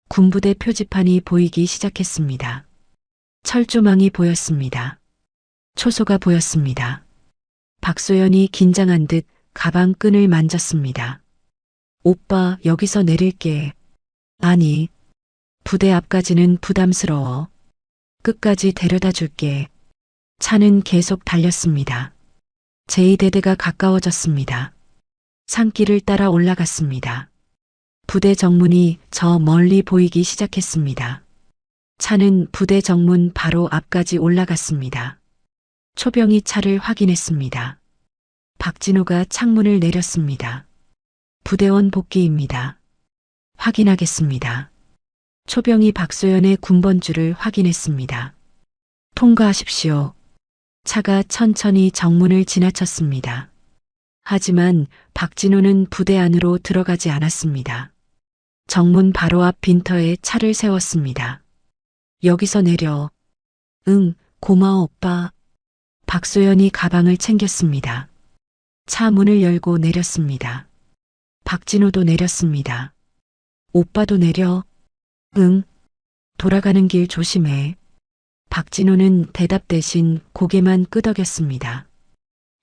군부대 표지판이 보이기 시작했습니다. 철조망이 보였습니다. 초소가 보였습니다. 박소연이 긴장한 듯 가방 끈을 만졌습니다. 오빠, 여기서 내릴게. 아니, 부대 앞까지는 부담스러워. 끝까지 데려다 줄게. 차는 계속 달렸습니다. 제2대대가 가까워졌습니다. 산길을 따라 올라갔습니다. 부대 정문이 저 멀리 보이기 시작했습니다. 차는 부대 정문 바로 앞까지 올라갔습니다. 초병이 차를 확인했습니다. 박진호가 창문을 내렸습니다. 부대원 복귀입니다. 확인하겠습니다. 초병이 박소연의 군번줄을 확인했습니다. 통과하십시오. 차가 천천히 정문을 지나쳤습니다. 하지만 박진호는 부대 안으로 들어가지 않았습니다. 정문 바로 앞 빈터에 차를 세웠습니다. 여기서 내려. 응, 고마워 오빠. 박소연이 가방을 챙겼습니다. 차 문을 열고 내렸습니다. 박진호도 내렸습니다. 오빠도 내려. 응. 돌아가는 길 조심해. 박진호는 대답 대신 고개만 끄덕였습니다.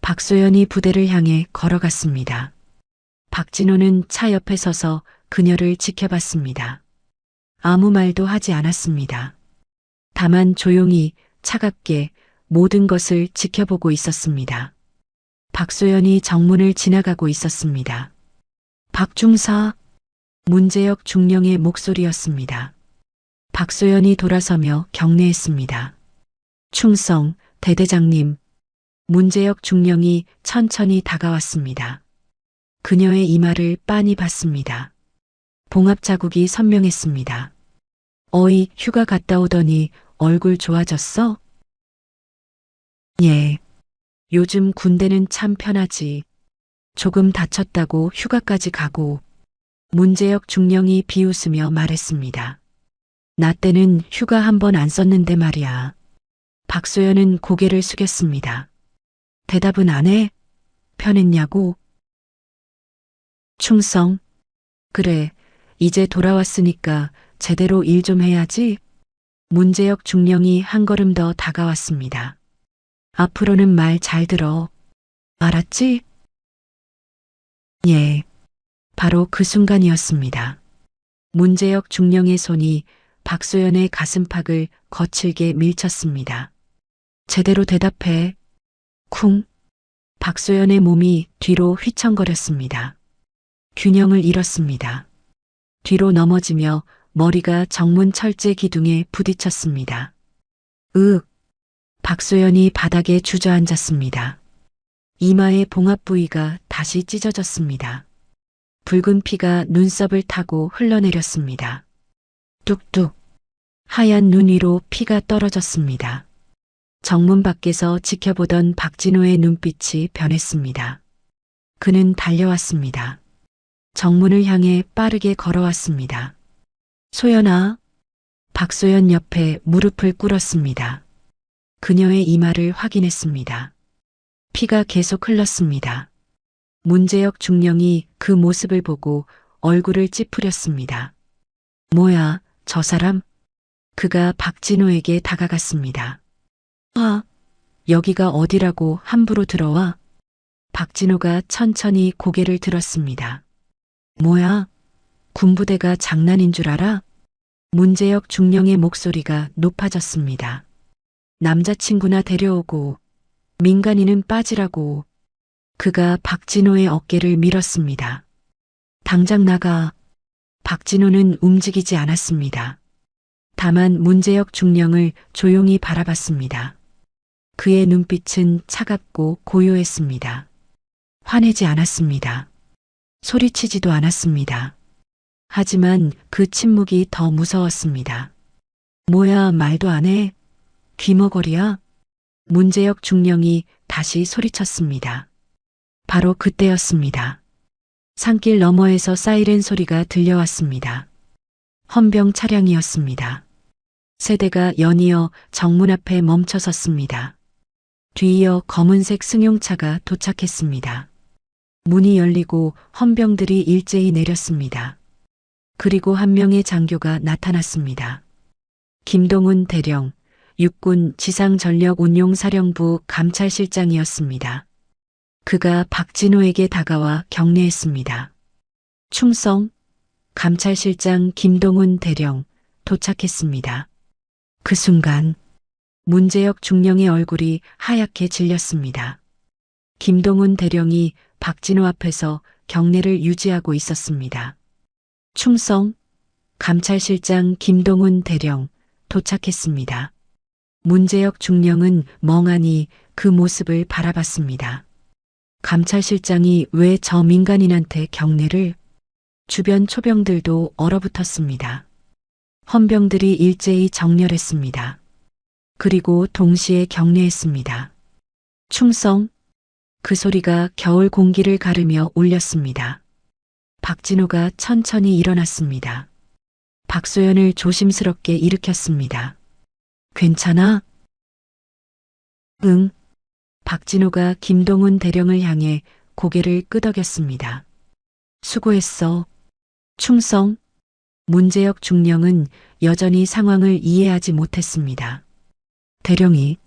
박소연이 부대를 향해 걸어갔습니다. 박진호는 차 옆에 서서 그녀를 지켜봤습니다. 아무 말도 하지 않았습니다. 다만 조용히 차갑게 모든 것을 지켜보고 있었습니다. 박소연이 정문을 지나가고 있었습니다. 박중사, 문재혁 중령의 목소리였습니다. 박소연이 돌아서며 경례했습니다. 충성, 대대장님. 문재혁 중령이 천천히 다가왔습니다. 그녀의 이마를 빤히 봤습니다. 봉합 자국이 선명했습니다. 어이, 휴가 갔다 오더니 얼굴 좋아졌어? 예. 요즘 군대는 참 편하지. 조금 다쳤다고 휴가까지 가고. 문재혁 중령이 비웃으며 말했습니다. 나 때는 휴가 한 번 안 썼는데 말이야. 박소연은 고개를 숙였습니다. 대답은 안 해? 편했냐고? 충성. 그래, 이제 돌아왔으니까 제대로 일 좀 해야지. 문재혁 중령이 한 걸음 더 다가왔습니다. 앞으로는 말 잘 들어. 알았지? 예. 바로 그 순간이었습니다. 문재혁 중령의 손이 박소연의 가슴팍을 거칠게 밀쳤습니다. 제대로 대답해. 쿵. 박소연의 몸이 뒤로 휘청거렸습니다. 균형을 잃었습니다. 뒤로 넘어지며 머리가 정문 철제 기둥에 부딪혔습니다. 으윽. 박소연이 바닥에 주저앉았습니다. 이마의 봉합 부위가 다시 찢어졌습니다. 붉은 피가 눈썹을 타고 흘러내렸습니다. 뚝뚝. 하얀 눈 위로 피가 떨어졌습니다. 정문 밖에서 지켜보던 박진호의 눈빛이 변했습니다. 그는 달려왔습니다. 정문을 향해 빠르게 걸어왔습니다. 소연아. 박소연 옆에 무릎을 꿇었습니다. 그녀의 이마를 확인했습니다. 피가 계속 흘렀습니다. 문재혁 중령이 그 모습을 보고 얼굴을 찌푸렸습니다. 뭐야, 저 사람? 그가 박진호에게 다가갔습니다. 아, 여기가 어디라고 함부로 들어와? 박진호가 천천히 고개를 들었습니다. 뭐야? 군부대가 장난인 줄 알아? 문재혁 중령의 목소리가 높아졌습니다. 남자친구나 데려오고 민간인은 빠지라고. 그가 박진호의 어깨를 밀었습니다. 당장 나가. 박진호는 움직이지 않았습니다. 다만 문재혁 중령을 조용히 바라봤습니다. 그의 눈빛은 차갑고 고요했습니다. 화내지 않았습니다. 소리치지도 않았습니다. 하지만 그 침묵이 더 무서웠습니다. 뭐야, 말도 안 해? 귀머거리야? 문재혁 중령이 다시 소리쳤습니다. 바로 그때였습니다. 산길 너머에서 사이렌 소리가 들려왔습니다. 헌병 차량이었습니다. 세 대가 연이어 정문 앞에 멈춰섰습니다. 뒤이어 검은색 승용차가 도착했습니다. 문이 열리고 헌병들이 일제히 내렸습니다. 그리고 한 명의 장교가 나타났습니다. 김동훈 대령, 육군 지상전력운용사령부 감찰실장이었습니다. 그가 박진호에게 다가와 경례했습니다. 충성, 감찰실장 김동훈 대령, 도착했습니다. 그 순간 문재혁 중령의 얼굴이 하얗게 질렸습니다. 김동훈 대령이 박진호 앞에서 경례를 유지하고 있었습니다. 충성, 감찰실장 김동훈 대령, 도착했습니다. 문재혁 중령은 멍하니 그 모습을 바라봤습니다. 감찰실장이 왜 저 민간인한테 경례를? 주변 초병들도 얼어붙었습니다. 헌병들이 일제히 정렬했습니다. 그리고 동시에 경례했습니다. 충성. 그 소리가 겨울 공기를 가르며 울렸습니다. 박진호가 천천히 일어났습니다. 박소연을 조심스럽게 일으켰습니다. 괜찮아? 응. 박진호가 김동훈 대령을 향해 고개를 끄덕였습니다. 수고했어. 충성. 문재혁 중령은 여전히 상황을 이해하지 못했습니다. 대령이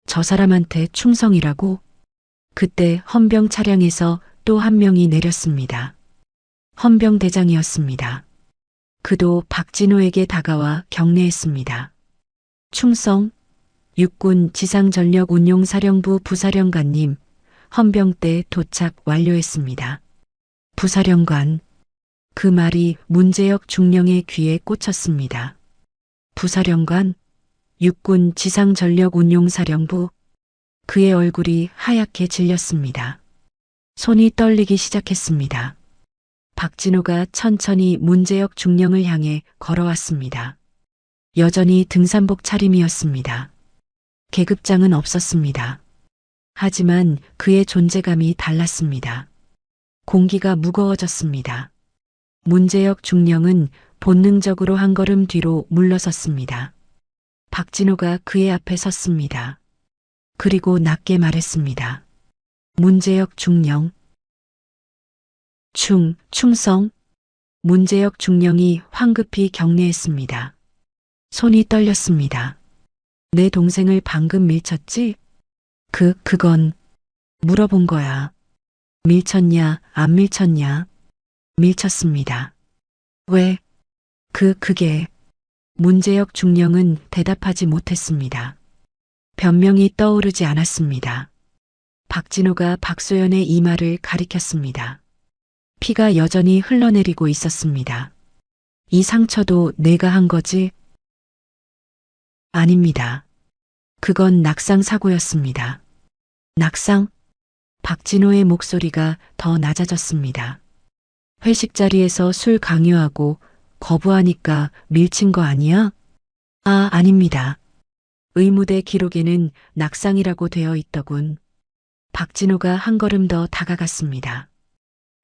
저 사람한테 충성이라고? 그때 헌병 차량에서 또 한 명이 내렸습니다. 헌병 대장이었습니다. 그도 박진호에게 다가와 경례했습니다. 충성, 육군 지상전력운용사령부 부사령관님, 헌병대 도착 완료했습니다. 부사령관. 그 말이 문재혁 중령의 귀에 꽂혔습니다. 부사령관? 육군 지상전력운용사령부. 그의 얼굴이 하얗게 질렸습니다. 손이 떨리기 시작했습니다. 박진호가 천천히 문재혁 중령을 향해 걸어왔습니다. 여전히 등산복 차림이었습니다. 계급장은 없었습니다. 하지만 그의 존재감이 달랐습니다. 공기가 무거워졌습니다. 문재혁 중령은 본능적으로 한 걸음 뒤로 물러섰습니다. 박진호가 그의 앞에 섰습니다. 그리고 낮게 말했습니다. 문재혁 중령. 충성. 문재혁 중령이 황급히 경례했습니다. 손이 떨렸습니다. 내 동생을 방금 밀쳤지? 그건 물어본 거야. 밀쳤냐, 안 밀쳤냐? 밀쳤습니다. 왜? 그게. 문재혁 중령은 대답하지 못했습니다. 변명이 떠오르지 않았습니다. 박진호가 박소연의 이마를 가리켰습니다. 피가 여전히 흘러내리고 있었습니다. 이 상처도 내가 한 거지? 아닙니다. 그건 낙상 사고였습니다. 낙상? 박진호의 목소리가 더 낮아졌습니다. 회식 자리에서 술 강요하고 거부하니까 밀친 거 아니야? 아닙니다. 의무대 기록에는 낙상이라고 되어 있더군. 박진호가 한 걸음 더 다가갔습니다.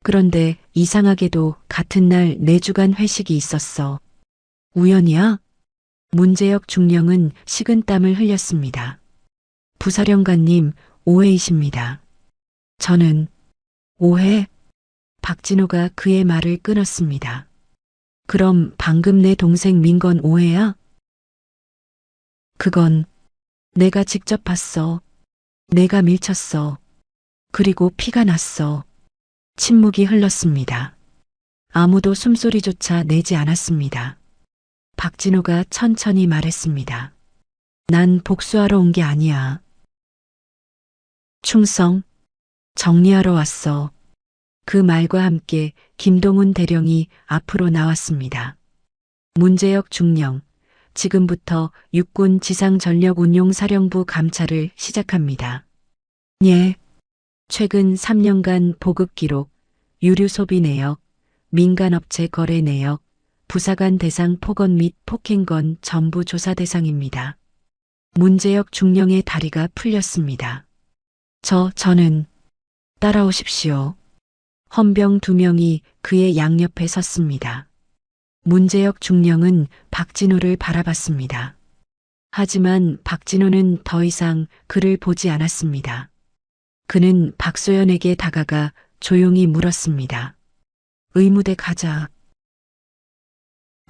그런데 이상하게도 같은 날 내주간 회식이 있었어. 우연이야? 문재혁 중령은 식은땀을 흘렸습니다. 부사령관님, 오해이십니다. 저는 오해? 박진호가 그의 말을 끊었습니다. 그럼 방금 내 동생 민 건 오해야? 그건 내가 직접 봤어. 내가 밀쳤어. 그리고 피가 났어. 침묵이 흘렀습니다. 아무도 숨소리조차 내지 않았습니다. 박진호가 천천히 말했습니다. 난 복수하러 온 게 아니야. 충성. 정리하러 왔어. 그 말과 함께 김동훈 대령이 앞으로 나왔습니다. 문재혁 중령, 지금부터 육군 지상전력운용사령부 감찰을 시작합니다. 예. 최근 3년간 보급 기록, 유류 소비 내역, 민간업체 거래 내역, 부사관 대상 폭언 및 폭행건 전부 조사 대상입니다. 문재혁 중령의 다리가 풀렸습니다. 저는 따라오십시오. 헌병 2명이 그의 양옆에 섰습니다. 문재혁 중령은 박진호를 바라봤습니다. 하지만 박진호는 더 이상 그를 보지 않았습니다. 그는 박소연에게 다가가 조용히 물었습니다. 의무대 가자.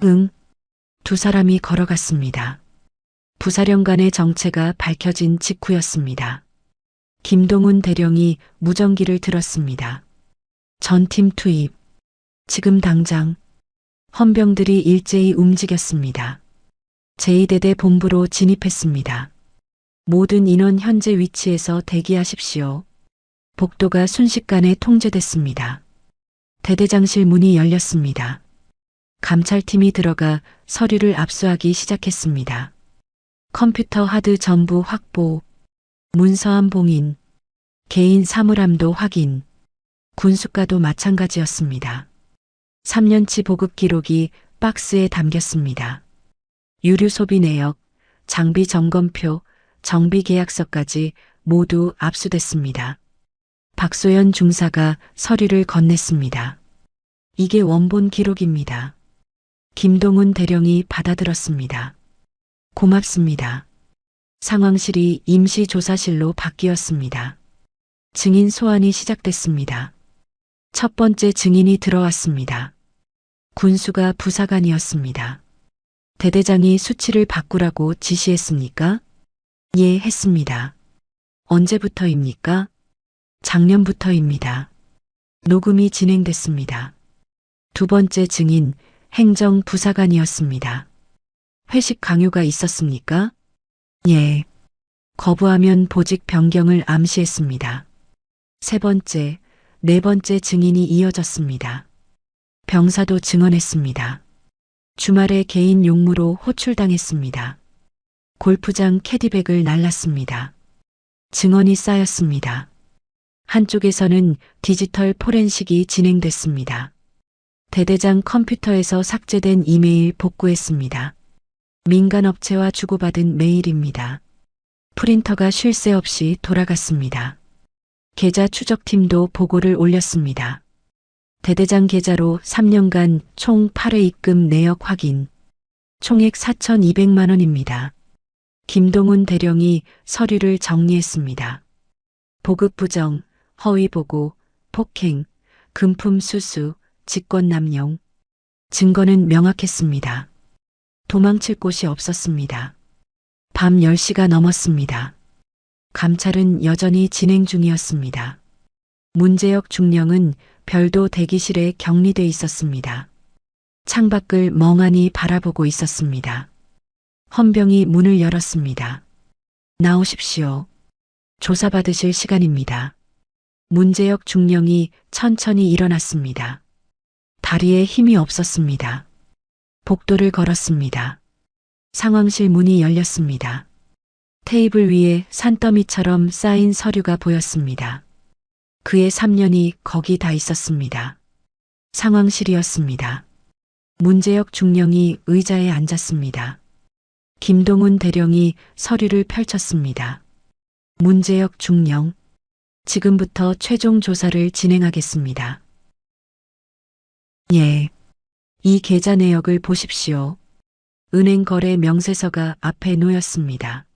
응. 두 사람이 걸어갔습니다. 부사령관의 정체가 밝혀진 직후였습니다. 김동훈 대령이 무전기를 들었습니다. 전팀 투입. 지금 당장. 헌병들이 일제히 움직였습니다. 제2대대 본부로 진입했습니다. 모든 인원 현재 위치에서 대기하십시오. 복도가 순식간에 통제됐습니다. 대대장실 문이 열렸습니다. 감찰팀이 들어가 서류를 압수하기 시작했습니다. 컴퓨터 하드 전부 확보, 문서암 봉인, 개인 사물함도 확인, 군수과도 마찬가지였습니다. 3년치 보급 기록이 박스에 담겼습니다. 유류 소비 내역, 장비 점검표, 정비 계약서까지 모두 압수됐습니다. 박소연 중사가 서류를 건넸습니다. 이게 원본 기록입니다. 김동훈 대령이 받아들었습니다. 고맙습니다. 상황실이 임시조사실로 바뀌었습니다. 증인 소환이 시작됐습니다. 첫 번째 증인이 들어왔습니다. 군수가 부사관이었습니다. 대대장이 수치를 바꾸라고 지시했습니까? 예, 했습니다. 언제부터입니까? 작년부터입니다. 녹음이 진행됐습니다. 두 번째 증인 행정부사관이었습니다. 회식 강요가 있었습니까? 예. 거부하면 보직 변경을 암시했습니다. 세 번째, 네 번째 증인이 이어졌습니다. 병사도 증언했습니다. 주말에 개인 용무로 호출당했습니다. 골프장 캐디백을 날랐습니다. 증언이 쌓였습니다. 한쪽에서는 디지털 포렌식이 진행됐습니다. 대대장 컴퓨터에서 삭제된 이메일 복구했습니다. 민간 업체와 주고받은 메일입니다. 프린터가 쉴 새 없이 돌아갔습니다. 계좌 추적팀도 보고를 올렸습니다. 대대장 계좌로 3년간 총 8회 입금 내역 확인. 총액 4,200만 원입니다. 김동훈 대령이 서류를 정리했습니다. 보급 부정, 허위 보고, 폭행, 금품 수수, 직권 남용. 증거는 명확했습니다. 도망칠 곳이 없었습니다. 밤 10시가 넘었습니다. 감찰은 여전히 진행 중이었습니다. 문재혁 중령은 별도 대기실에 격리돼 있었습니다. 창밖을 멍하니 바라보고 있었습니다. 헌병이 문을 열었습니다. 나오십시오. 조사받으실 시간입니다. 문재혁 중령이 천천히 일어났습니다. 다리에 힘이 없었습니다. 복도를 걸었습니다. 상황실 문이 열렸습니다. 테이블 위에 산더미처럼 쌓인 서류가 보였습니다. 그의 3년이 거기 다 있었습니다. 상황실이었습니다. 문재혁 중령이 의자에 앉았습니다. 김동훈 대령이 서류를 펼쳤습니다. 문재혁 중령, 지금부터 최종 조사를 진행하겠습니다. 예. 이 계좌 내역을 보십시오. 은행 거래 명세서가 앞에 놓였습니다.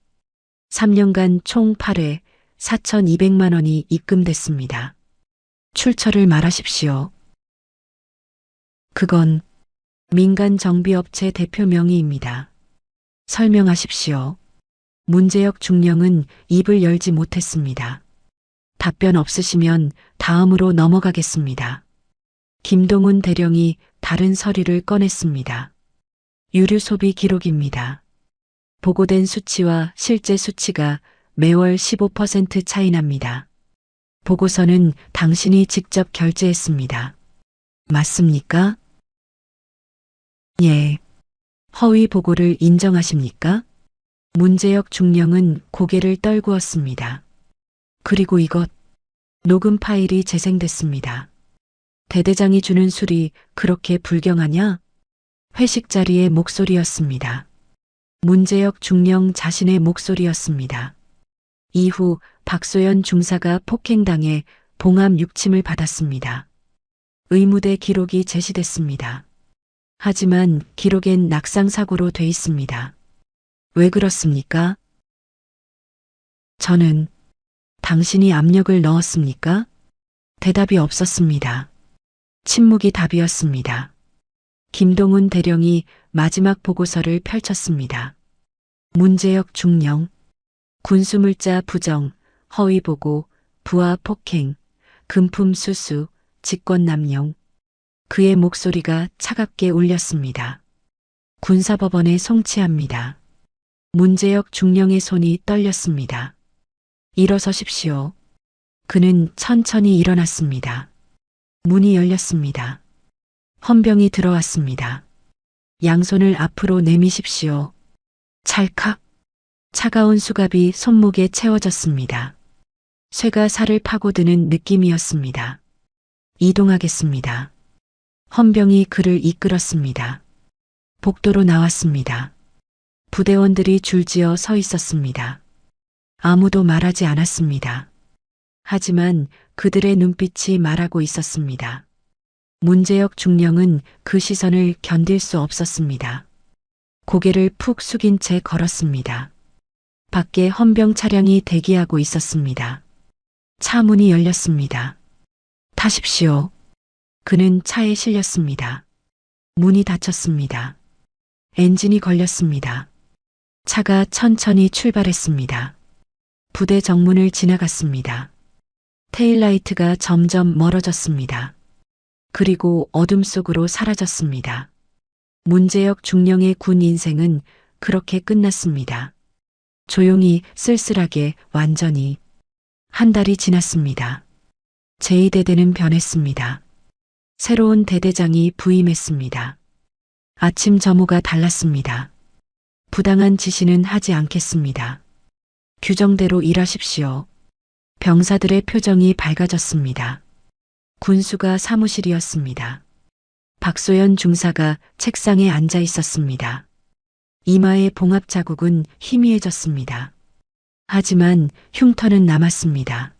3년간 총 8회 4,200만 원이 입금됐습니다. 출처를 말하십시오. 그건 민간 정비업체 대표 명의입니다. 설명하십시오. 문재혁 중령은 입을 열지 못했습니다. 답변 없으시면 다음으로 넘어가겠습니다. 김동훈 대령이 다른 서류를 꺼냈습니다. 유류 소비 기록입니다. 보고된 수치와 실제 수치가 매월 15% 차이 납니다. 보고서는 당신이 직접 결제했습니다. 맞습니까? 예. 허위 보고를 인정하십니까? 문재혁 중령은 고개를 떨구었습니다. 그리고 이것, 녹음 파일이 재생됐습니다. 대대장이 주는 술이 그렇게 불경하냐? 회식 자리의 목소리였습니다. 문재혁 중령 자신의 목소리였습니다. 이후 박소연 중사가 폭행당해 봉암 6침을 받았습니다. 의무대 기록이 제시됐습니다. 하지만 기록엔 낙상사고로 돼 있습니다. 왜 그렇습니까? 저는 당신이 압력을 넣었습니까? 대답이 없었습니다. 침묵이 답이었습니다. 김동훈 대령이 마지막 보고서를 펼쳤습니다. 문재혁 중령, 군수물자 부정, 허위 보고, 부하 폭행, 금품 수수, 직권 남용. 그의 목소리가 차갑게 울렸습니다. 군사법원에 송치합니다. 문재혁 중령의 손이 떨렸습니다. 일어서십시오. 그는 천천히 일어났습니다. 문이 열렸습니다. 헌병이 들어왔습니다. 양손을 앞으로 내미십시오. 찰칵. 차가운 수갑이 손목에 채워졌습니다. 쇠가 살을 파고드는 느낌이었습니다. 이동하겠습니다. 헌병이 그를 이끌었습니다. 복도로 나왔습니다. 부대원들이 줄지어 서 있었습니다. 아무도 말하지 않았습니다. 하지만 그들의 눈빛이 말하고 있었습니다. 문재혁 중령은 그 시선을 견딜 수 없었습니다. 고개를 푹 숙인 채 걸었습니다. 밖에 헌병 차량이 대기하고 있었습니다. 차 문이 열렸습니다. 타십시오. 그는 차에 실렸습니다. 문이 닫혔습니다. 엔진이 걸렸습니다. 차가 천천히 출발했습니다. 부대 정문을 지나갔습니다. 테일라이트가 점점 멀어졌습니다. 그리고 어둠 속으로 사라졌습니다. 문재혁 중령의 군 인생은 그렇게 끝났습니다. 조용히, 쓸쓸하게, 완전히. 한 달이 지났습니다. 제2대대는 변했습니다. 새로운 대대장이 부임했습니다. 아침 점호가 달랐습니다. 부당한 지시는 하지 않겠습니다. 규정대로 일하십시오. 병사들의 표정이 밝아졌습니다. 군수가 사무실이었습니다. 박소연 중사가 책상에 앉아 있었습니다. 이마의 봉합 자국은 희미해졌습니다. 하지만 흉터는 남았습니다.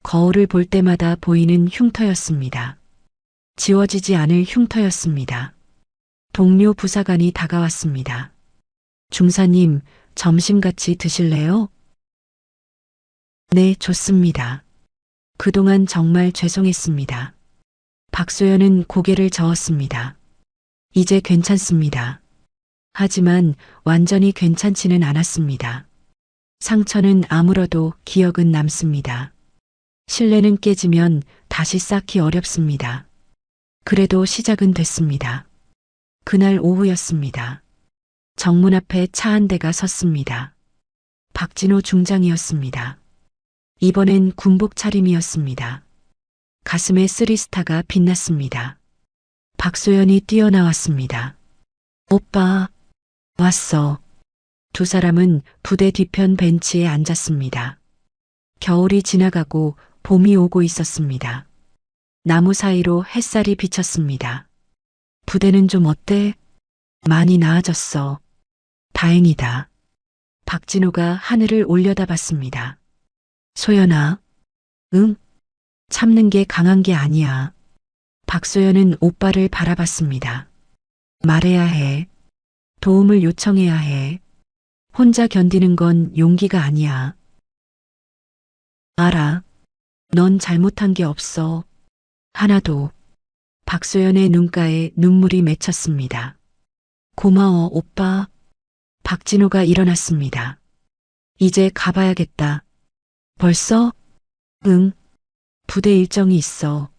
거울을 볼 때마다 보이는 흉터였습니다. 지워지지 않을 흉터였습니다. 동료 부사관이 다가왔습니다. 중사님, 점심 같이 드실래요? 네, 좋습니다. 그동안 정말 죄송했습니다. 박소연은 고개를 저었습니다. 이제 괜찮습니다. 하지만 완전히 괜찮지는 않았습니다. 상처는 아물어도 기억은 남습니다. 신뢰는 깨지면 다시 쌓기 어렵습니다. 그래도 시작은 됐습니다. 그날 오후였습니다. 정문 앞에 차 한 대가 섰습니다. 박진호 중장이었습니다. 이번엔 군복 차림이었습니다. 가슴에 쓰리스타가 빛났습니다. 박소연이 뛰어나왔습니다. 오빠, 왔어. 두 사람은 부대 뒤편 벤치에 앉았습니다. 겨울이 지나가고 봄이 오고 있었습니다. 나무 사이로 햇살이 비쳤습니다. 부대는 좀 어때? 많이 나아졌어. 다행이다. 박진호가 하늘을 올려다봤습니다. 소연아, 응? 참는 게 강한 게 아니야. 박소연은 오빠를 바라봤습니다. 말해야 해. 도움을 요청해야 해. 혼자 견디는 건 용기가 아니야. 알아. 넌 잘못한 게 없어. 하나도. 박소연의 눈가에 눈물이 맺혔습니다. 고마워, 오빠. 박진호가 일어났습니다. 이제 가봐야겠다. 벌써? 응. 부대 일정이 있어.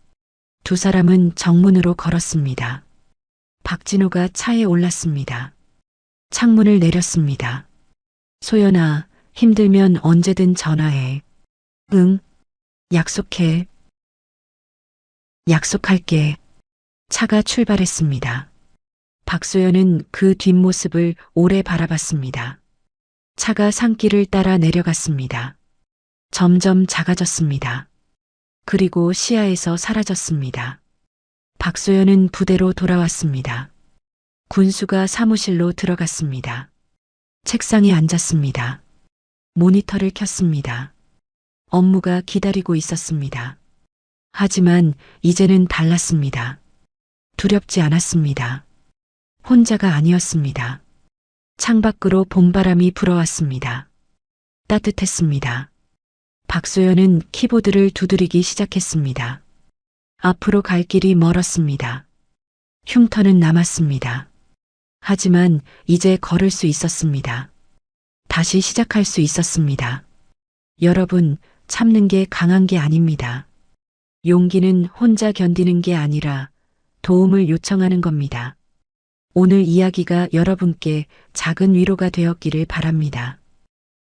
두 사람은 정문으로 걸었습니다. 박진호가 차에 올랐습니다. 창문을 내렸습니다. 소연아, 힘들면 언제든 전화해. 응. 약속해. 약속할게. 차가 출발했습니다. 박소연은 그 뒷모습을 오래 바라봤습니다. 차가 산길을 따라 내려갔습니다. 점점 작아졌습니다. 그리고 시야에서 사라졌습니다. 박소연은 부대로 돌아왔습니다. 군수가 사무실로 들어갔습니다. 책상에 앉았습니다. 모니터를 켰습니다. 업무가 기다리고 있었습니다. 하지만 이제는 달랐습니다. 두렵지 않았습니다. 혼자가 아니었습니다. 창밖으로 봄바람이 불어왔습니다. 따뜻했습니다. 박소연은 키보드를 두드리기 시작했습니다. 앞으로 갈 길이 멀었습니다. 흉터는 남았습니다. 하지만 이제 걸을 수 있었습니다. 다시 시작할 수 있었습니다. 여러분, 참는 게 강한 게 아닙니다. 용기는 혼자 견디는 게 아니라 도움을 요청하는 겁니다. 오늘 이야기가 여러분께 작은 위로가 되었기를 바랍니다.